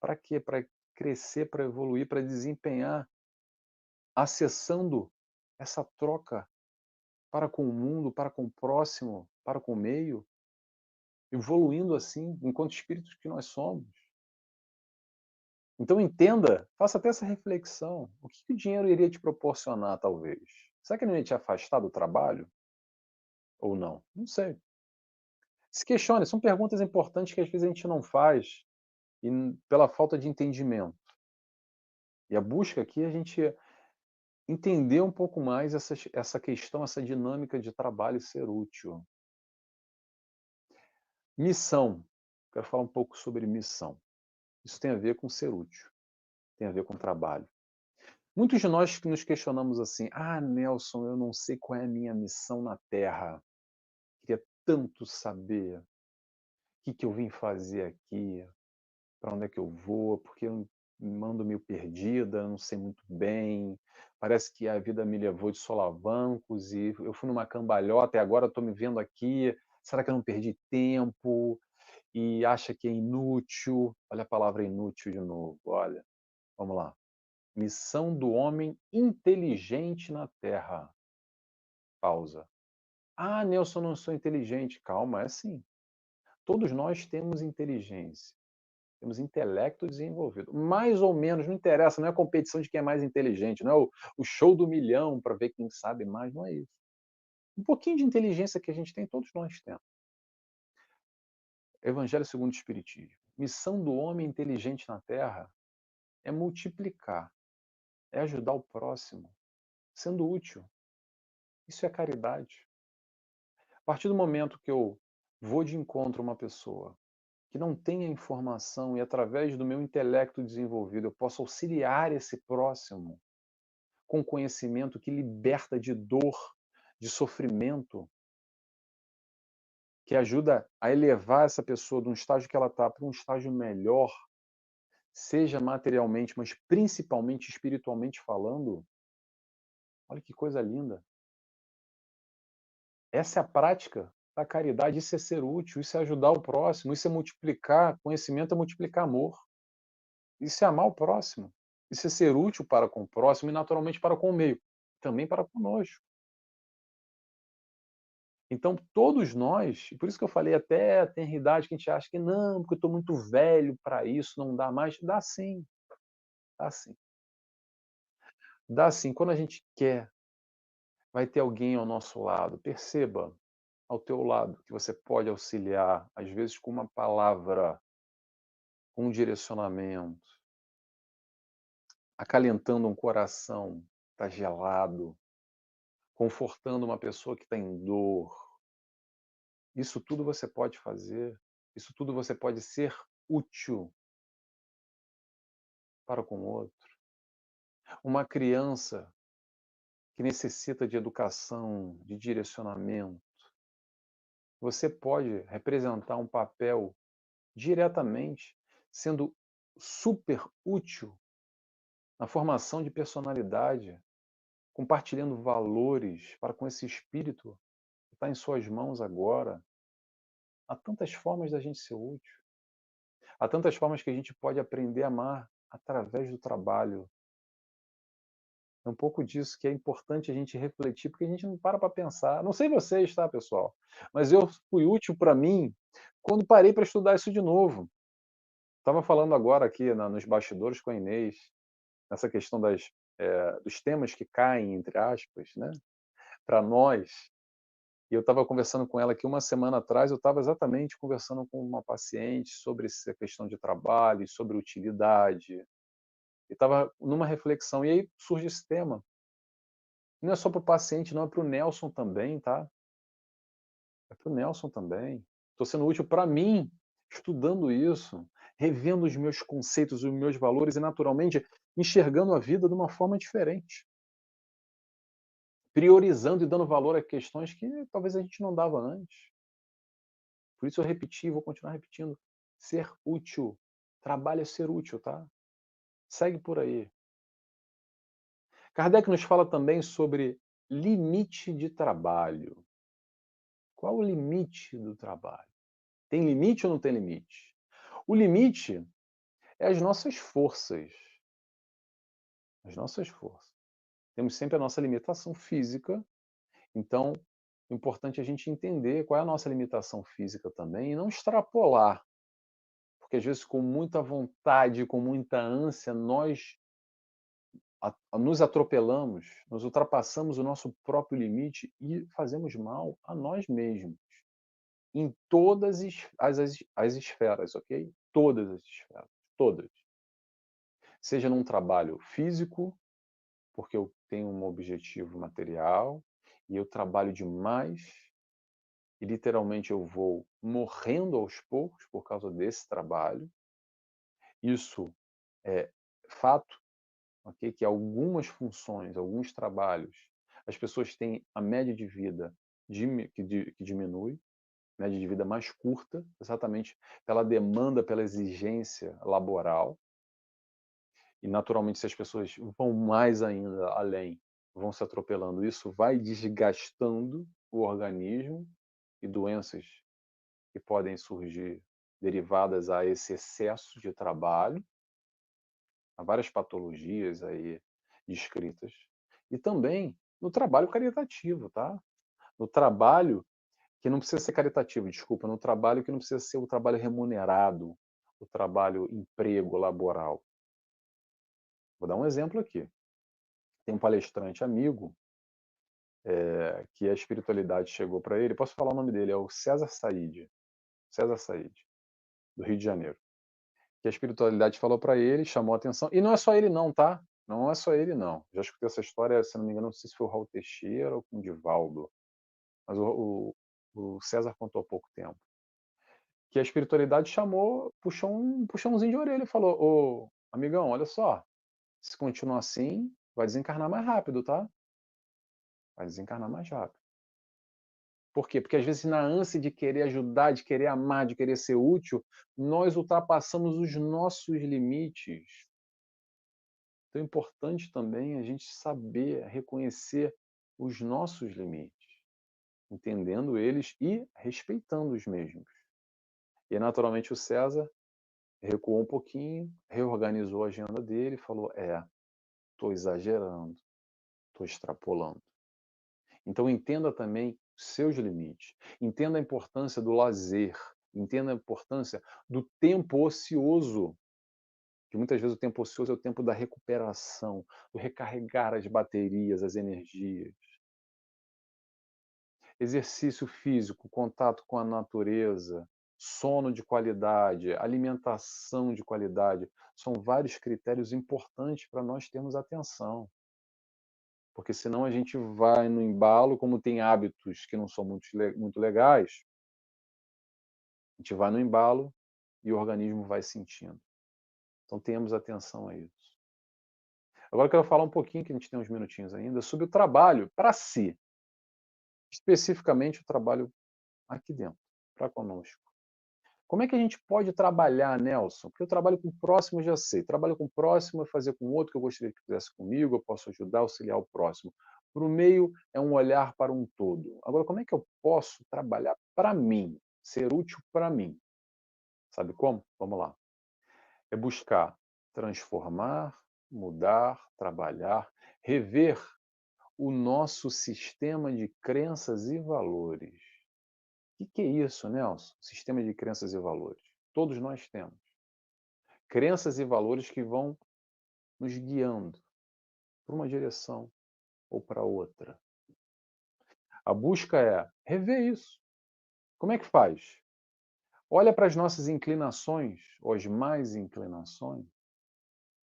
Para quê? Para crescer, para evoluir, para desempenhar, acessando essa troca para com o mundo, para com o próximo, para com o meio, evoluindo assim, enquanto espíritos que nós somos. Então entenda, faça até essa reflexão. O que o dinheiro iria te proporcionar, talvez? Será que ele não ia te afastar do trabalho? Ou não? Não sei. Se questione, são perguntas importantes que às vezes a gente não faz pela falta de entendimento. E a busca aqui é a gente entender um pouco mais essa questão, essa dinâmica de trabalho e ser útil. Missão. Quero falar um pouco sobre missão. Isso tem a ver com ser útil, tem a ver com trabalho. Muitos de nós que nos questionamos assim: ah, Nelson, eu não sei qual é a minha missão na Terra. Queria tanto saber o que eu vim fazer aqui, para onde é que eu vou, porque eu me ando meio perdida, não sei muito bem. Parece que a vida me levou de solavancos e eu fui numa cambalhota e agora estou me vendo aqui. Será que eu não perdi tempo? E acha que é inútil. Olha a palavra inútil de novo. Olha, vamos lá. Missão do homem inteligente na Terra. Pausa. Ah, Nelson, eu não sou inteligente. Calma, é sim. Todos nós temos inteligência. Temos intelecto desenvolvido. Mais ou menos, não interessa, não é a competição de quem é mais inteligente, não é o show do milhão para ver quem sabe mais, não é isso. Um pouquinho de inteligência que a gente tem, todos nós temos. Evangelho segundo o Espiritismo. Missão do homem inteligente na Terra é multiplicar, é ajudar o próximo, sendo útil. Isso é caridade. A partir do momento que eu vou de encontro a uma pessoa que não tem a informação e através do meu intelecto desenvolvido eu posso auxiliar esse próximo com conhecimento que liberta de dor, de sofrimento, que ajuda a elevar essa pessoa de um estágio que ela está para um estágio melhor, seja materialmente, mas principalmente espiritualmente falando. Olha que coisa linda. Essa é a prática da caridade, isso é ser útil, isso é ajudar o próximo, isso é multiplicar conhecimento, é multiplicar amor. Isso é amar o próximo. Isso é ser útil para com o próximo e naturalmente para com o meio, também para conosco. Então, todos nós, e por isso que eu falei até a tenridade, que a gente acha que não, porque eu estou muito velho para isso, não dá mais. Dá sim, dá sim. Dá sim. Quando a gente quer, vai ter alguém ao nosso lado. Perceba, ao teu lado, que você pode auxiliar, às vezes com uma palavra, com um direcionamento, acalentando um coração que está gelado, confortando uma pessoa que está em dor. Isso tudo você pode fazer, isso tudo você pode ser útil para com o outro. Uma criança que necessita de educação, de direcionamento, você pode representar um papel diretamente, sendo super útil na formação de personalidade, compartilhando valores para com esse espírito que está em suas mãos agora. Há tantas formas da gente ser útil. Há tantas formas que a gente pode aprender a amar através do trabalho. É um pouco disso que é importante a gente refletir, porque a gente não para pensar. Não sei vocês, tá, pessoal? Mas eu fui útil para mim quando parei para estudar isso de novo. Estava falando agora aqui nos bastidores com a Inês, nessa questão dos temas que caem, entre aspas, né, para nós. E eu estava conversando com ela aqui uma semana atrás, eu estava exatamente conversando com uma paciente sobre essa questão de trabalho, sobre utilidade. E estava numa reflexão, e aí surge esse tema. Não é só para o paciente, não, é para o Nelson também, tá? É para o Nelson também. Estou sendo útil para mim, estudando isso, revendo os meus conceitos, os meus valores e, naturalmente, enxergando a vida de uma forma diferente. Priorizando e dando valor a questões que talvez a gente não dava antes. Por isso eu repeti, vou continuar repetindo. Ser útil. Trabalho é ser útil, tá? Segue por aí. Kardec nos fala também sobre limite de trabalho. Qual o limite do trabalho? Tem limite ou não tem limite? O limite é as nossas forças. As nossas forças. Temos sempre a nossa limitação física, então é importante a gente entender qual é a nossa limitação física também e não extrapolar, porque às vezes com muita vontade, com muita ânsia, nós nos atropelamos, nós ultrapassamos o nosso próprio limite e fazemos mal a nós mesmos, em todas as esferas, ok? Todas as esferas, todas. Seja num trabalho físico, porque eu tenho um objetivo material e eu trabalho demais e literalmente eu vou morrendo aos poucos por causa desse trabalho. Isso é fato, ok? Que algumas funções, alguns trabalhos, as pessoas têm a média de vida que diminui, média de vida mais curta, exatamente pela demanda, pela exigência laboral. E naturalmente, se as pessoas vão mais ainda além, vão se atropelando, isso vai desgastando o organismo e doenças que podem surgir derivadas a esse excesso de trabalho. Há várias patologias aí descritas. E também no trabalho caritativo, tá? No trabalho que não precisa ser caritativo, desculpa, no trabalho que não precisa ser o trabalho remunerado, o trabalho emprego laboral. Vou dar um exemplo aqui. Tem um palestrante amigo que a espiritualidade chegou para ele, posso falar o nome dele, é o César Said, do Rio de Janeiro. Que a espiritualidade falou para ele, chamou a atenção, e não é só ele não, tá? Não é só ele não. Já escutei essa história, se não me engano, não sei se foi o Raul Teixeira ou com o Divaldo, mas o César contou há pouco tempo. Que a espiritualidade chamou, puxou um puxãozinho de orelha e falou: ô, amigão, olha só, se continuar assim, vai desencarnar mais rápido, tá? Vai desencarnar mais rápido. Por quê? Porque às vezes na ânsia de querer ajudar, de querer amar, de querer ser útil, nós ultrapassamos os nossos limites. Então é importante também a gente saber reconhecer os nossos limites, entendendo eles e respeitando os mesmos. E naturalmente o César recuou um pouquinho, reorganizou a agenda dele e falou: estou exagerando, estou extrapolando. Então entenda também seus limites, entenda a importância do lazer, entenda a importância do tempo ocioso, que muitas vezes o tempo ocioso é o tempo da recuperação, do recarregar as baterias, as energias. Exercício físico, contato com a natureza, sono de qualidade, alimentação de qualidade, são vários critérios importantes para nós termos atenção. Porque senão a gente vai no embalo, como tem hábitos que não são muito legais, a gente vai no embalo e o organismo vai sentindo. Então tenhamos atenção a isso. Agora eu quero falar um pouquinho, que a gente tem uns minutinhos ainda, sobre o trabalho para si. Especificamente o trabalho aqui dentro, para conosco. Como é que a gente pode trabalhar, Nelson? Porque eu trabalho com o próximo, eu já sei. Trabalho com o próximo é fazer com o outro que eu gostaria que fizesse comigo, eu posso ajudar, auxiliar o próximo. Para o meio é um olhar para um todo. Agora, como é que eu posso trabalhar para mim, ser útil para mim? Sabe como? Vamos lá. É buscar transformar, mudar, trabalhar, rever o nosso sistema de crenças e valores. O que é isso, Nelson? Sistema de crenças e valores. Todos nós temos. Crenças e valores que vão nos guiando para uma direção ou para outra. A busca é rever isso. Como é que faz? Olha para as nossas inclinações, ou as más inclinações,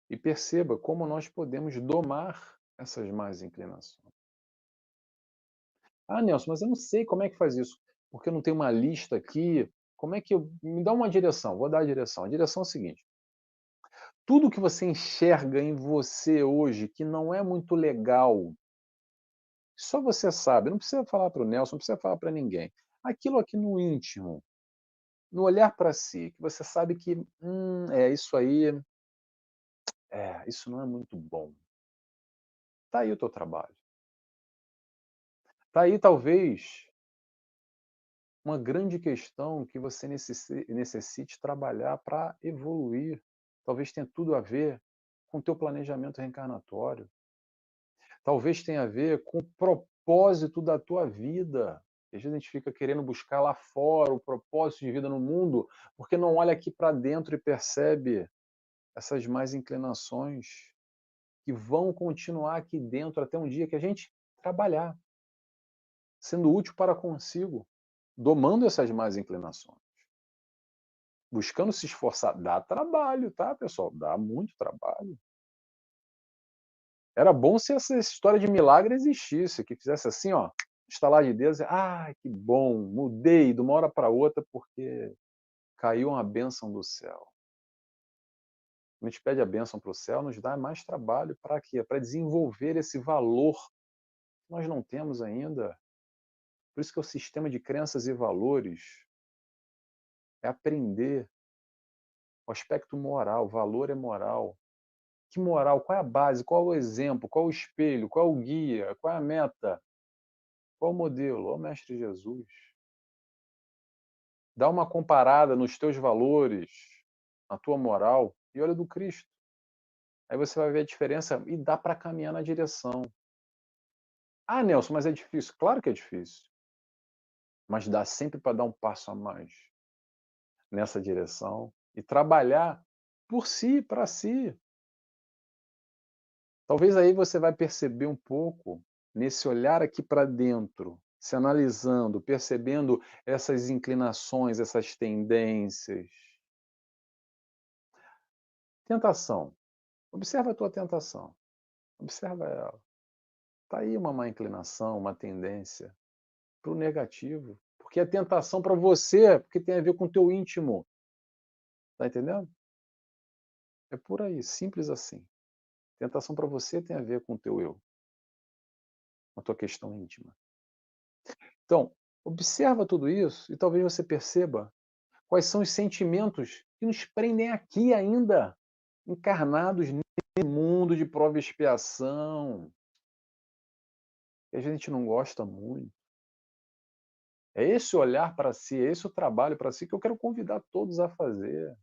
e perceba como nós podemos domar essas más inclinações. Ah, Nelson, mas eu não sei como é que faz isso, porque eu não tenho uma lista aqui. Como é que eu. Me dá uma direção, vou dar a direção. A direção é a seguinte: tudo que você enxerga em você hoje que não é muito legal, só você sabe, não precisa falar para o Nelson, não precisa falar para ninguém. Aquilo aqui no íntimo, no olhar para si, que você sabe que, isso aí, isso não é muito bom. Está aí o teu trabalho. Está aí, talvez, uma grande questão que você necessite trabalhar para evoluir, talvez tenha tudo a ver com o teu planejamento reencarnatório. Talvez tenha a ver com o propósito da tua vida. Às vezes a gente fica querendo buscar lá fora o propósito de vida no mundo, porque não olha aqui para dentro e percebe essas más inclinações que vão continuar aqui dentro até um dia que a gente trabalhar, sendo útil para consigo, domando essas más inclinações, buscando se esforçar. Dá trabalho, tá, pessoal? Dá muito trabalho. Era bom se essa história de milagre existisse, que fizesse assim, ó, estalar de dedos, que bom, mudei de uma hora para outra porque caiu uma bênção do céu. A gente pede a bênção para o céu, nos dá mais trabalho para quê? Para desenvolver esse valor que nós não temos ainda. Por isso que é o sistema de crenças e valores é aprender o aspecto moral, valor é moral. Que moral? Qual é a base? Qual é o exemplo? Qual é o espelho? Qual é o guia? Qual é a meta? Qual é o modelo? Ó, o Mestre Jesus. Dá uma comparada nos teus valores, na tua moral, e olha do Cristo. Aí você vai ver a diferença e dá para caminhar na direção. Ah, Nelson, mas é difícil. Claro que é difícil. Mas dá sempre para dar um passo a mais nessa direção e trabalhar por si, para si. Talvez aí você vai perceber um pouco, nesse olhar aqui para dentro, se analisando, percebendo essas inclinações, essas tendências. Tentação. Observa a tua tentação. Observa ela. Está aí uma má inclinação, uma tendência para o negativo. Porque é tentação para você, porque tem a ver com o teu íntimo. Está entendendo? É por aí, simples assim. Tentação para você tem a ver com o teu eu, com a tua questão íntima. Então, observa tudo isso e talvez você perceba quais são os sentimentos que nos prendem aqui ainda, encarnados nesse mundo de prova e expiação. E a gente não gosta muito. É esse olhar para si, é esse o trabalho para si que eu quero convidar todos a fazer.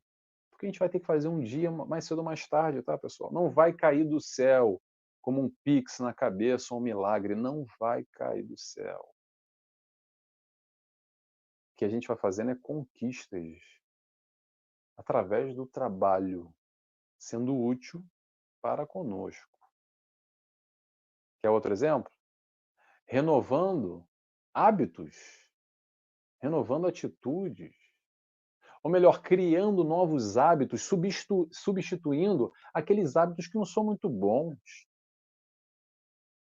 Porque a gente vai ter que fazer um dia mais cedo ou mais tarde, tá, pessoal? Não vai cair do céu como um pix na cabeça ou um milagre. Não vai cair do céu. O que a gente vai fazendo é conquistas através do trabalho, sendo útil para conosco. Quer outro exemplo? Renovando hábitos, renovando atitudes, ou melhor, criando novos hábitos, substituindo aqueles hábitos que não são muito bons.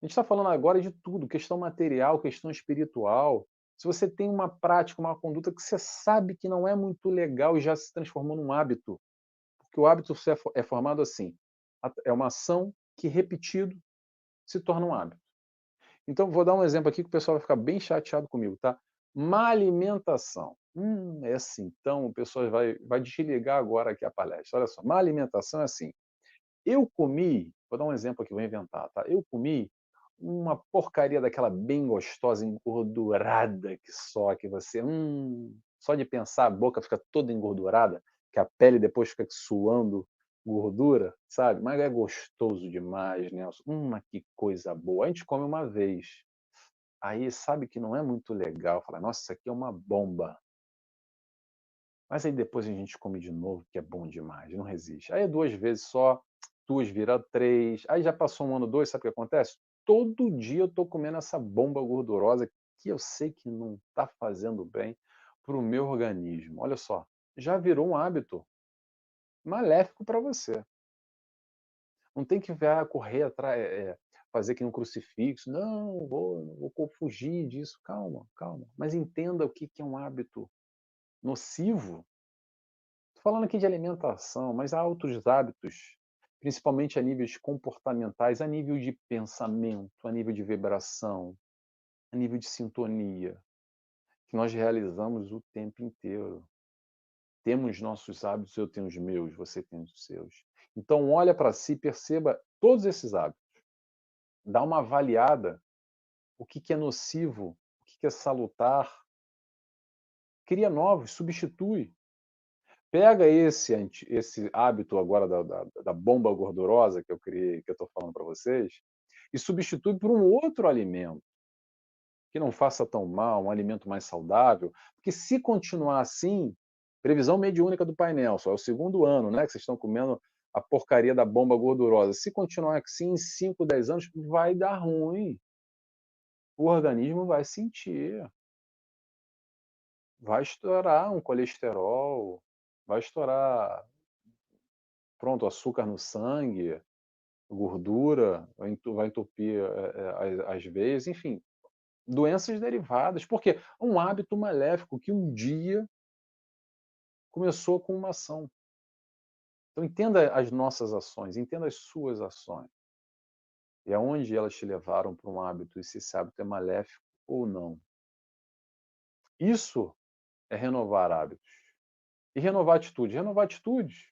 A gente está falando agora de tudo, questão material, questão espiritual. Se você tem uma prática, uma conduta que você sabe que não é muito legal e já se transformou num hábito, porque o hábito é formado assim, é uma ação que repetido se torna um hábito. Então, vou dar um exemplo aqui que o pessoal vai ficar bem chateado comigo, tá? Má alimentação. É assim, então o pessoal vai desligar agora aqui a palestra. Olha só, má alimentação é assim. Eu comi, vou dar um exemplo aqui, vou inventar, tá? Eu comi uma porcaria daquela bem gostosa, engordurada que você, só de pensar a boca fica toda engordurada, que a pele depois fica suando gordura, sabe? Mas é gostoso demais, Nelson. Mas que coisa boa. A gente come uma vez. Aí sabe que não é muito legal. Fala, nossa, isso aqui é uma bomba. Mas aí depois a gente come de novo, que é bom demais, não resiste. Aí é 2 vezes só, 2 vira 3. Aí já passou 1 ano, 2, sabe o que acontece? Todo dia eu tô comendo essa bomba gordurosa que eu sei que não está fazendo bem para o meu organismo. Olha só, já virou um hábito maléfico para você. Não tem que correr atrás, fazer que um crucifixo. Não, vou fugir disso. Calma, calma. Mas entenda o que é um hábito nocivo. Estou falando aqui de alimentação, mas há outros hábitos, principalmente a níveis comportamentais, a nível de pensamento, a nível de vibração, a nível de sintonia, que nós realizamos o tempo inteiro. Temos nossos hábitos, eu tenho os meus, você tem os seus. Então, olha para si, perceba todos esses hábitos. Dá uma avaliada o que é nocivo, o que é salutar. Cria novos, substitui. Pega esse hábito agora da bomba gordurosa que eu criei, que eu estou falando para vocês, e substitui por um outro alimento que não faça tão mal, um alimento mais saudável, porque se continuar assim, previsão mediúnica do painel, só é o segundo ano, né, que vocês estão comendo a porcaria da bomba gordurosa. Se continuar assim, em 5, 10 anos, vai dar ruim. O organismo vai sentir. Vai estourar um colesterol, vai estourar, pronto, açúcar no sangue, gordura, vai entupir as veias, enfim, doenças derivadas. Por quê? Um hábito maléfico que um dia começou com uma ação. Então entenda as nossas ações, entenda as suas ações. E aonde elas te levaram para um hábito, e se esse hábito é maléfico ou não. Isso é renovar hábitos. E renovar atitudes. Renovar atitudes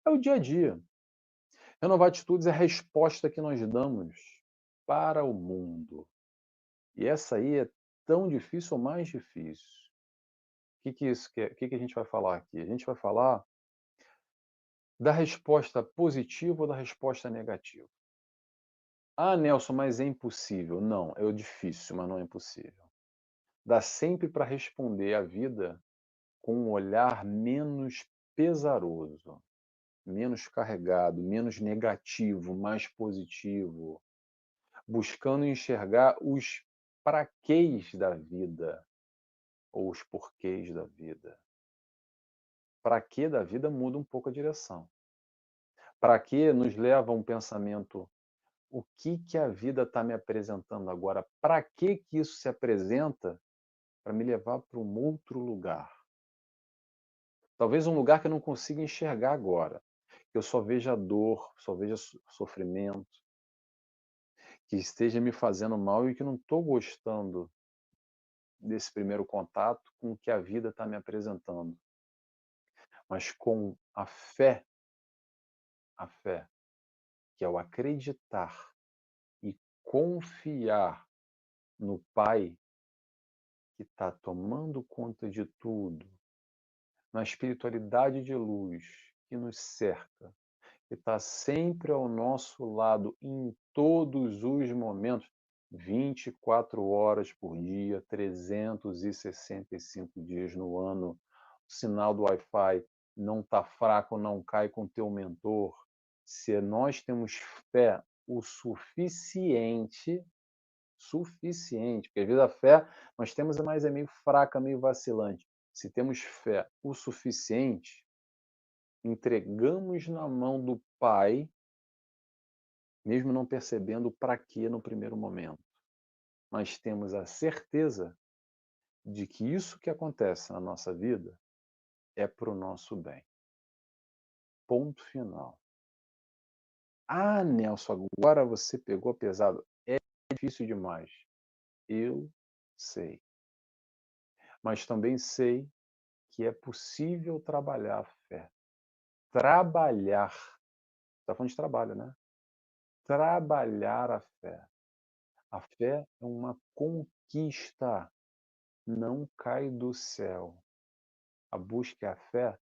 é o dia a dia. Renovar atitudes é a resposta que nós damos para o mundo. E essa aí é tão difícil ou mais difícil. O que isso quer? O que a gente vai falar aqui? A gente vai falar da resposta positiva ou da resposta negativa. Ah, Nelson, mas é impossível. Não, é difícil, mas não é impossível. Dá sempre para responder a vida com um olhar menos pesaroso, menos carregado, menos negativo, mais positivo, buscando enxergar os praquês da vida, ou os porquês da vida. Para que da vida muda um pouco a direção. Para que nos leva a um pensamento, o que a vida está me apresentando agora? Para que isso se apresenta? Para me levar para um outro lugar. Talvez um lugar que eu não consiga enxergar agora. Que eu só veja dor, só veja sofrimento, que esteja me fazendo mal e que não estou gostando desse primeiro contato com o que a vida está me apresentando. Mas com a fé, que é o acreditar e confiar no Pai que está tomando conta de tudo, na espiritualidade de luz que nos cerca, que está sempre ao nosso lado em todos os momentos, 24 horas por dia, 365 dias no ano. O sinal do Wi-Fi não está fraco, não cai com teu mentor. Se nós temos fé o suficiente, porque às vezes a fé nós temos, mas é meio fraca, meio vacilante. Se temos fé o suficiente, entregamos na mão do Pai, mesmo não percebendo para quê no primeiro momento. Mas temos a certeza de que isso que acontece na nossa vida é para o nosso bem. Ponto final. Ah, Nelson, agora você pegou pesado. É difícil demais. Eu sei. Mas também sei que é possível trabalhar a fé. Trabalhar. Está falando de trabalho, né? Trabalhar a fé. A fé é uma conquista. Não cai do céu. A busca é a fé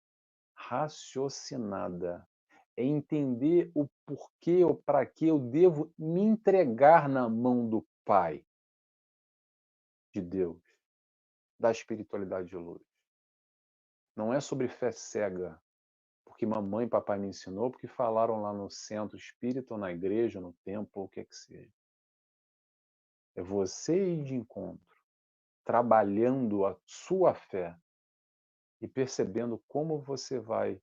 raciocinada. É entender o porquê ou para que eu devo me entregar na mão do Pai, de Deus, da espiritualidade de luz. Não é sobre fé cega, porque mamãe e papai me ensinou, porque falaram lá no centro espírita, ou na igreja, ou no templo, ou o que é que seja. É você ir de encontro, trabalhando a sua fé e percebendo como você vai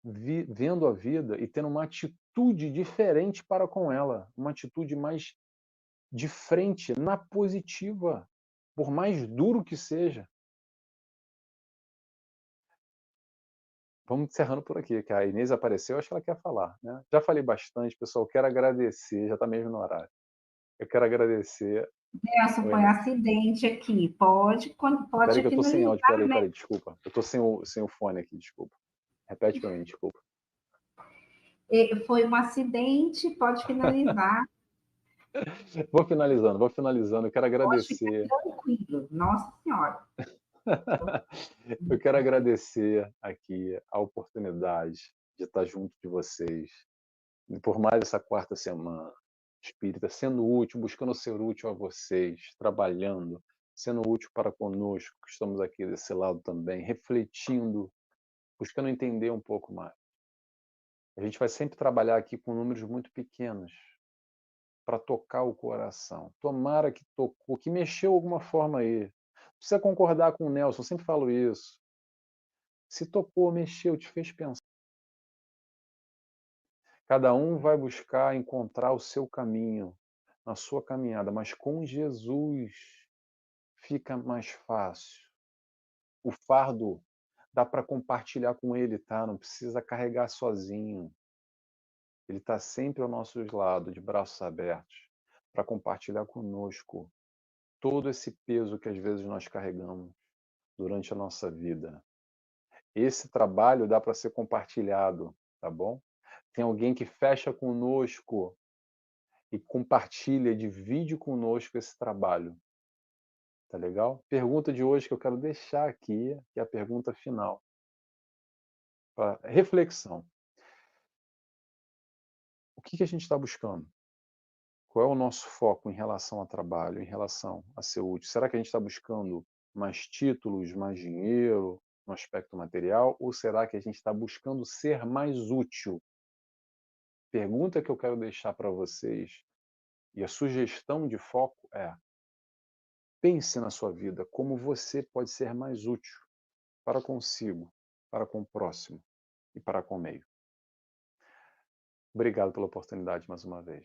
vendo a vida e tendo uma atitude diferente para com ela, uma atitude mais de frente, na positiva, por mais duro que seja. Vamos encerrando por aqui, que a Inês apareceu, acho que ela quer falar, né? Já falei bastante, pessoal, quero agradecer, já está mesmo no horário. Eu quero agradecer. Nelson, Oi, foi um né? acidente aqui. Pode Peraí que eu estou sem áudio, finalizar, né? peraí, desculpa. Eu estou sem o fone aqui, desculpa. Repete para mim, desculpa. Foi um acidente, pode finalizar. Vou finalizando. Eu quero Pode ficar agradecer. tranquilo. Nossa Senhora. Eu quero agradecer aqui a oportunidade de estar junto de vocês, e por mais essa quarta semana espírita, sendo útil, buscando ser útil a vocês, trabalhando, sendo útil para conosco, que estamos aqui desse lado também, refletindo, buscando entender um pouco mais. A gente vai sempre trabalhar aqui com números muito pequenos, para tocar o coração. Tomara que tocou, que mexeu de alguma forma aí. Não precisa concordar com o Nelson, eu sempre falo isso. Se tocou, mexeu, te fez pensar. Cada um vai buscar encontrar o seu caminho, na sua caminhada, mas com Jesus fica mais fácil. O fardo dá para compartilhar com ele, tá? Não precisa carregar sozinho. Ele está sempre ao nosso lado, de braços abertos, para compartilhar conosco todo esse peso que às vezes nós carregamos durante a nossa vida. Esse trabalho dá para ser compartilhado, tá bom? Tem alguém que fecha conosco e compartilha, divide conosco esse trabalho. Tá legal? Pergunta de hoje que eu quero deixar aqui, que é a pergunta final. Para reflexão. O que a gente está buscando? Qual é o nosso foco em relação ao trabalho, em relação a ser útil? Será que a gente está buscando mais títulos, mais dinheiro no aspecto material? Ou será que a gente está buscando ser mais útil? Pergunta que eu quero deixar para vocês e a sugestão de foco é: pense na sua vida como você pode ser mais útil para consigo, para com o próximo e para com o meio. Obrigado pela oportunidade mais uma vez.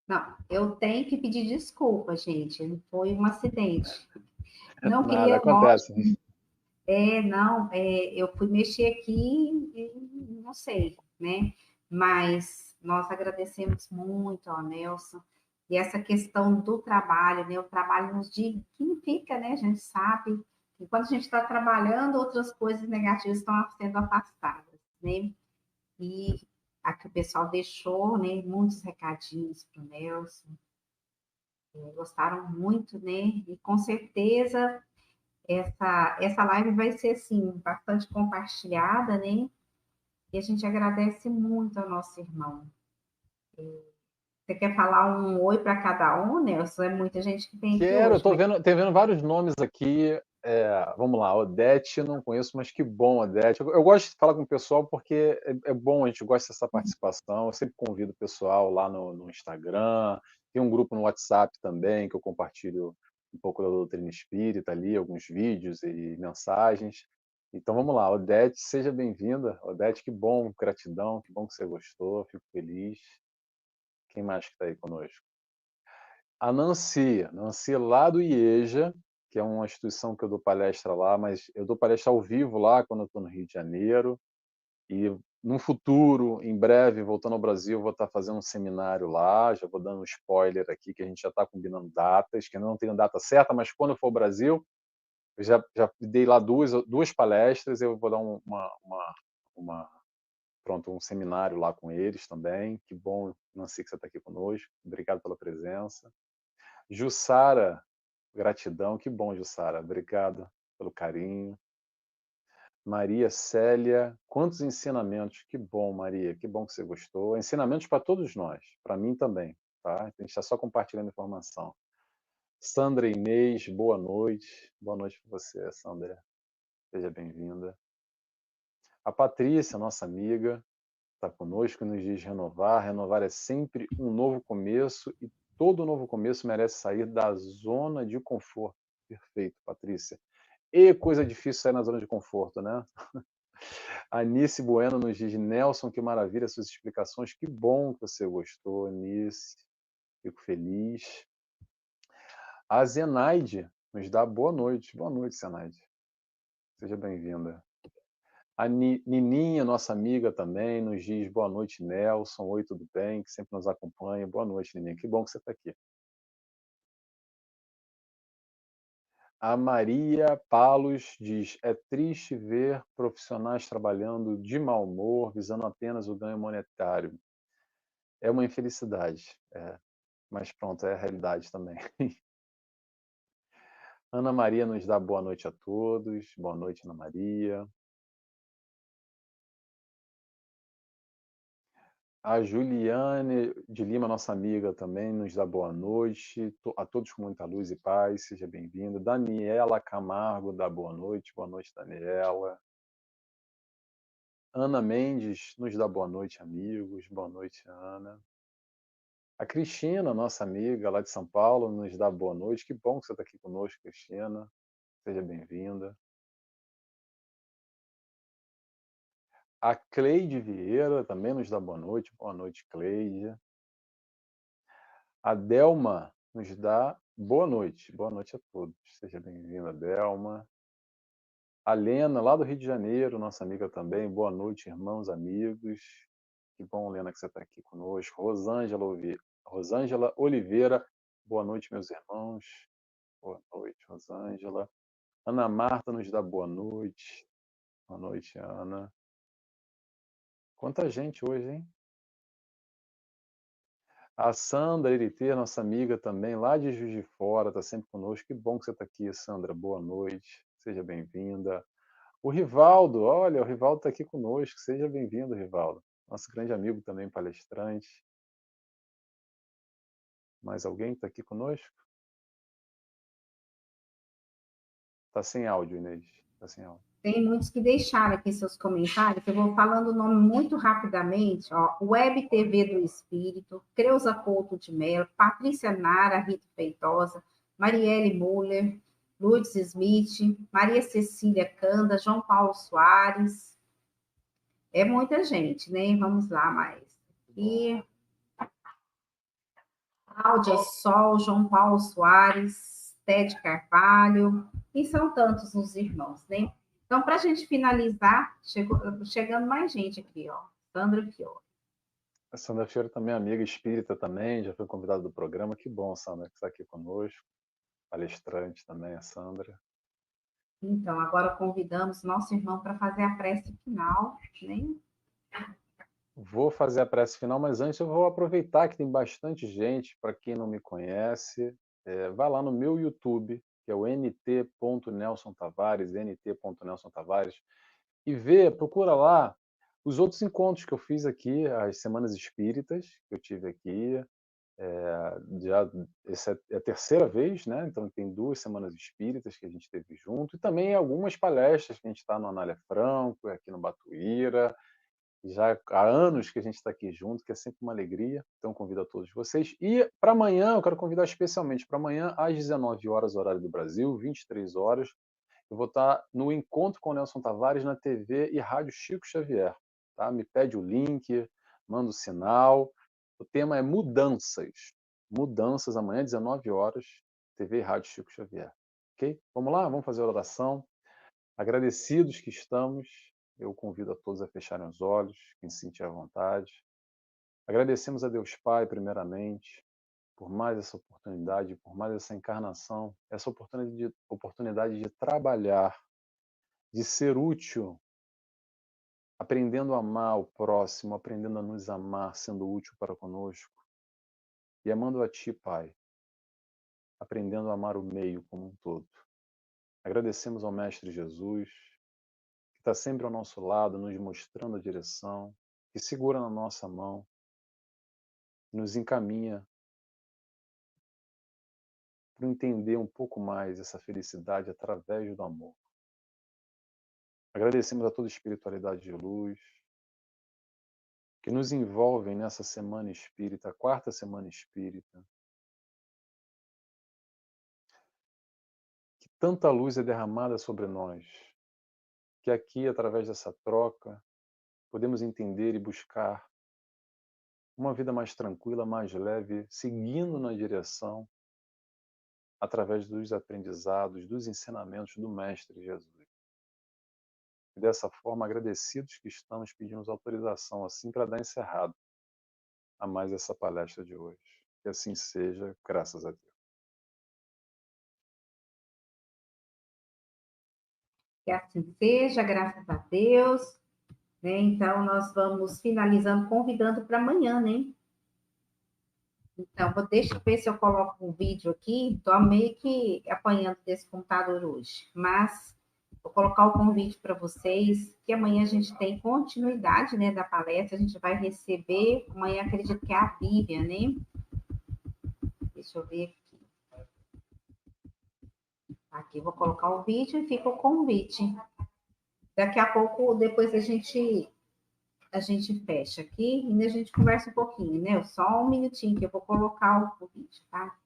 Não, eu tenho que pedir desculpa, gente. Foi um acidente. Não Nada, queria, acontece. eu fui mexer aqui e não sei, né? Mas nós agradecemos muito ao Nelson. E essa questão do trabalho, né? O trabalho nos dignifica, né? A gente sabe que quando a gente está trabalhando, outras coisas negativas estão sendo afastadas, né? E aqui o pessoal deixou, né? Muitos recadinhos para o Nelson. Gostaram muito, né? E com certeza essa live vai ser, assim, bastante compartilhada, né? E a gente agradece muito ao nosso irmão. Você quer falar um oi para cada um, Nelson? É muita gente que tem aqui Quero, hoje. estou vendo vários nomes aqui. Vamos lá, Odete, não conheço, mas que bom, Odete. Eu gosto de falar com o pessoal porque é bom, a gente gosta dessa participação. Eu sempre convido o pessoal lá no Instagram. Tem um grupo no WhatsApp também que eu compartilho um pouco da doutrina espírita ali, alguns vídeos e mensagens. Então vamos lá, Odete, seja bem-vinda. Odete, que bom, gratidão, que bom que você gostou, fico feliz. Quem mais que está aí conosco? A Nancy lá do IEJA, que é uma instituição que eu dou palestra lá, mas eu dou palestra ao vivo lá quando eu estou no Rio de Janeiro. E no futuro, em breve, voltando ao Brasil, vou estar fazendo um seminário lá. Já vou dando um spoiler aqui, que a gente já está combinando datas, que eu não tenho data certa, mas quando eu for ao Brasil, eu já dei lá duas palestras. Eu vou dar um seminário lá com eles também. Que bom, Nancy, que você está aqui conosco. Obrigado pela presença. Jussara, gratidão, que bom, Jussara, obrigado pelo carinho. Maria Célia, quantos ensinamentos, que bom, Maria, que bom que você gostou. Ensinamentos para todos nós, para mim também, tá? A gente está só compartilhando informação. Sandra Inês, boa noite para você, Sandra, seja bem-vinda. A Patrícia, nossa amiga, está conosco, nos diz renovar. Renovar é sempre um novo começo e todo novo começo merece sair da zona de conforto. Perfeito, Patrícia. E coisa difícil sair na zona de conforto, né? Anice Bueno nos diz, Nelson, que maravilha suas explicações. Que bom que você gostou, Anice. Fico feliz. A Zenaide nos dá boa noite. Boa noite, Zenaide. Seja bem-vinda. A Nininha, nossa amiga também, nos diz boa noite, Nelson. Oi, tudo bem? Que sempre nos acompanha. Boa noite, Nininha. Que bom que você está aqui. A Maria Palos diz: é triste ver profissionais trabalhando de mau humor, visando apenas o ganho monetário. É uma infelicidade. mas pronto, é a realidade também. Ana Maria nos dá boa noite a todos. Boa noite, Ana Maria. A Juliane de Lima, nossa amiga, também nos dá boa noite. A todos com muita luz e paz, seja bem-vinda. Daniela Camargo dá boa noite. Boa noite, Daniela. Ana Mendes nos dá boa noite, amigos. Boa noite, Ana. A Cristina, nossa amiga lá de São Paulo, nos dá boa noite. Que bom que você está aqui conosco, Cristina. Seja bem-vinda. A Cleide Vieira também nos dá boa noite. Boa noite, Cleide. A Delma nos dá boa noite. Boa noite a todos. Seja bem-vinda, Delma. A Lena, lá do Rio de Janeiro, nossa amiga também. Boa noite, irmãos, amigos. Que bom, Lena, que você está aqui conosco. Rosângela Oliveira. Boa noite, meus irmãos. Boa noite, Rosângela. Ana Marta nos dá boa noite. Boa noite, Ana. Quanta gente hoje, hein? A Sandra Eritê, nossa amiga também, lá de Juiz de Fora, está sempre conosco. Que bom que você está aqui, Sandra. Boa noite. Seja bem-vinda. O Rivaldo, olha, o Rivaldo está aqui conosco. Seja bem-vindo, Rivaldo. Nosso grande amigo também, palestrante. Mais alguém está aqui conosco? Está sem áudio, Inês. Está sem áudio. Tem muitos que deixaram aqui seus comentários. Eu vou falando o nome muito rapidamente. Ó. Web TV do Espírito, Creuza Couto de Mello, Patrícia Nara, Rito Feitosa, Marielle Muller, Lourdes Smith, Maria Cecília Canda, João Paulo Soares. É muita gente, né? Vamos lá mais. E Cláudia Sol, João Paulo Soares, Ted Carvalho, e são tantos os irmãos, né? Então, para a gente finalizar, chegando mais gente aqui, ó. Sandra Fiore. A Sandra Fiore também é amiga espírita também, já foi convidada do programa. Que bom, Sandra, que está aqui conosco. Palestrante também, a Sandra. Então, agora convidamos nosso irmão para fazer a prece final, né? Vou fazer a prece final, mas antes eu vou aproveitar que tem bastante gente, para quem não me conhece, vai lá no meu YouTube, que é o nt.nelsonTavares, nt.nelsonTavares, e procura lá os outros encontros que eu fiz aqui, as Semanas Espíritas, que eu tive aqui, essa é a terceira vez, né? Então tem 2 Semanas Espíritas que a gente teve junto, e também algumas palestras que a gente está no Anália Franco, aqui no Batuíra, já há anos que a gente está aqui junto, que é sempre uma alegria. Então, convido a todos vocês. E para amanhã, eu quero convidar especialmente para amanhã, às 19 horas, horário do Brasil, 23 horas, eu vou estar no Encontro com o Nelson Tavares na TV e Rádio Chico Xavier. Tá? Me pede o link, manda o sinal. O tema é mudanças. Mudanças, amanhã, 19 horas, TV e Rádio Chico Xavier. Ok? Vamos lá? Vamos fazer a oração. Agradecidos que estamos, eu convido a todos a fecharem os olhos, quem se sentir à vontade. Agradecemos a Deus Pai, primeiramente, por mais essa oportunidade, por mais essa encarnação, essa oportunidade de trabalhar, de ser útil, aprendendo a amar o próximo, aprendendo a nos amar, sendo útil para conosco, e amando a Ti, Pai, aprendendo a amar o meio como um todo. Agradecemos ao Mestre Jesus, que está sempre ao nosso lado, nos mostrando a direção, que segura na nossa mão, nos encaminha para entender um pouco mais essa felicidade através do amor. Agradecemos a toda a espiritualidade de luz que nos envolvem nessa semana espírita, a 4ª semana espírita. Que tanta luz é derramada sobre nós, que aqui, através dessa troca, podemos entender e buscar uma vida mais tranquila, mais leve, seguindo na direção através dos aprendizados, dos ensinamentos do Mestre Jesus. E dessa forma, agradecidos que estamos, pedimos autorização assim para dar encerrado a mais essa palestra de hoje. Que assim seja, graças a Deus. Que assim seja, graças a Deus. Né? Então, nós vamos finalizando, convidando para amanhã, né? Então, deixa eu ver se eu coloco um vídeo aqui. Estou meio que apanhando desse computador hoje, mas vou colocar o convite para vocês, que amanhã a gente tem continuidade, né, da palestra. A gente vai receber, amanhã acredito que é a Vivian, né? Deixa eu ver aqui. Aqui, vou colocar o vídeo e fica o convite. Daqui a pouco, depois a gente fecha aqui e a gente conversa um pouquinho, né? Só um minutinho que eu vou colocar o vídeo, tá?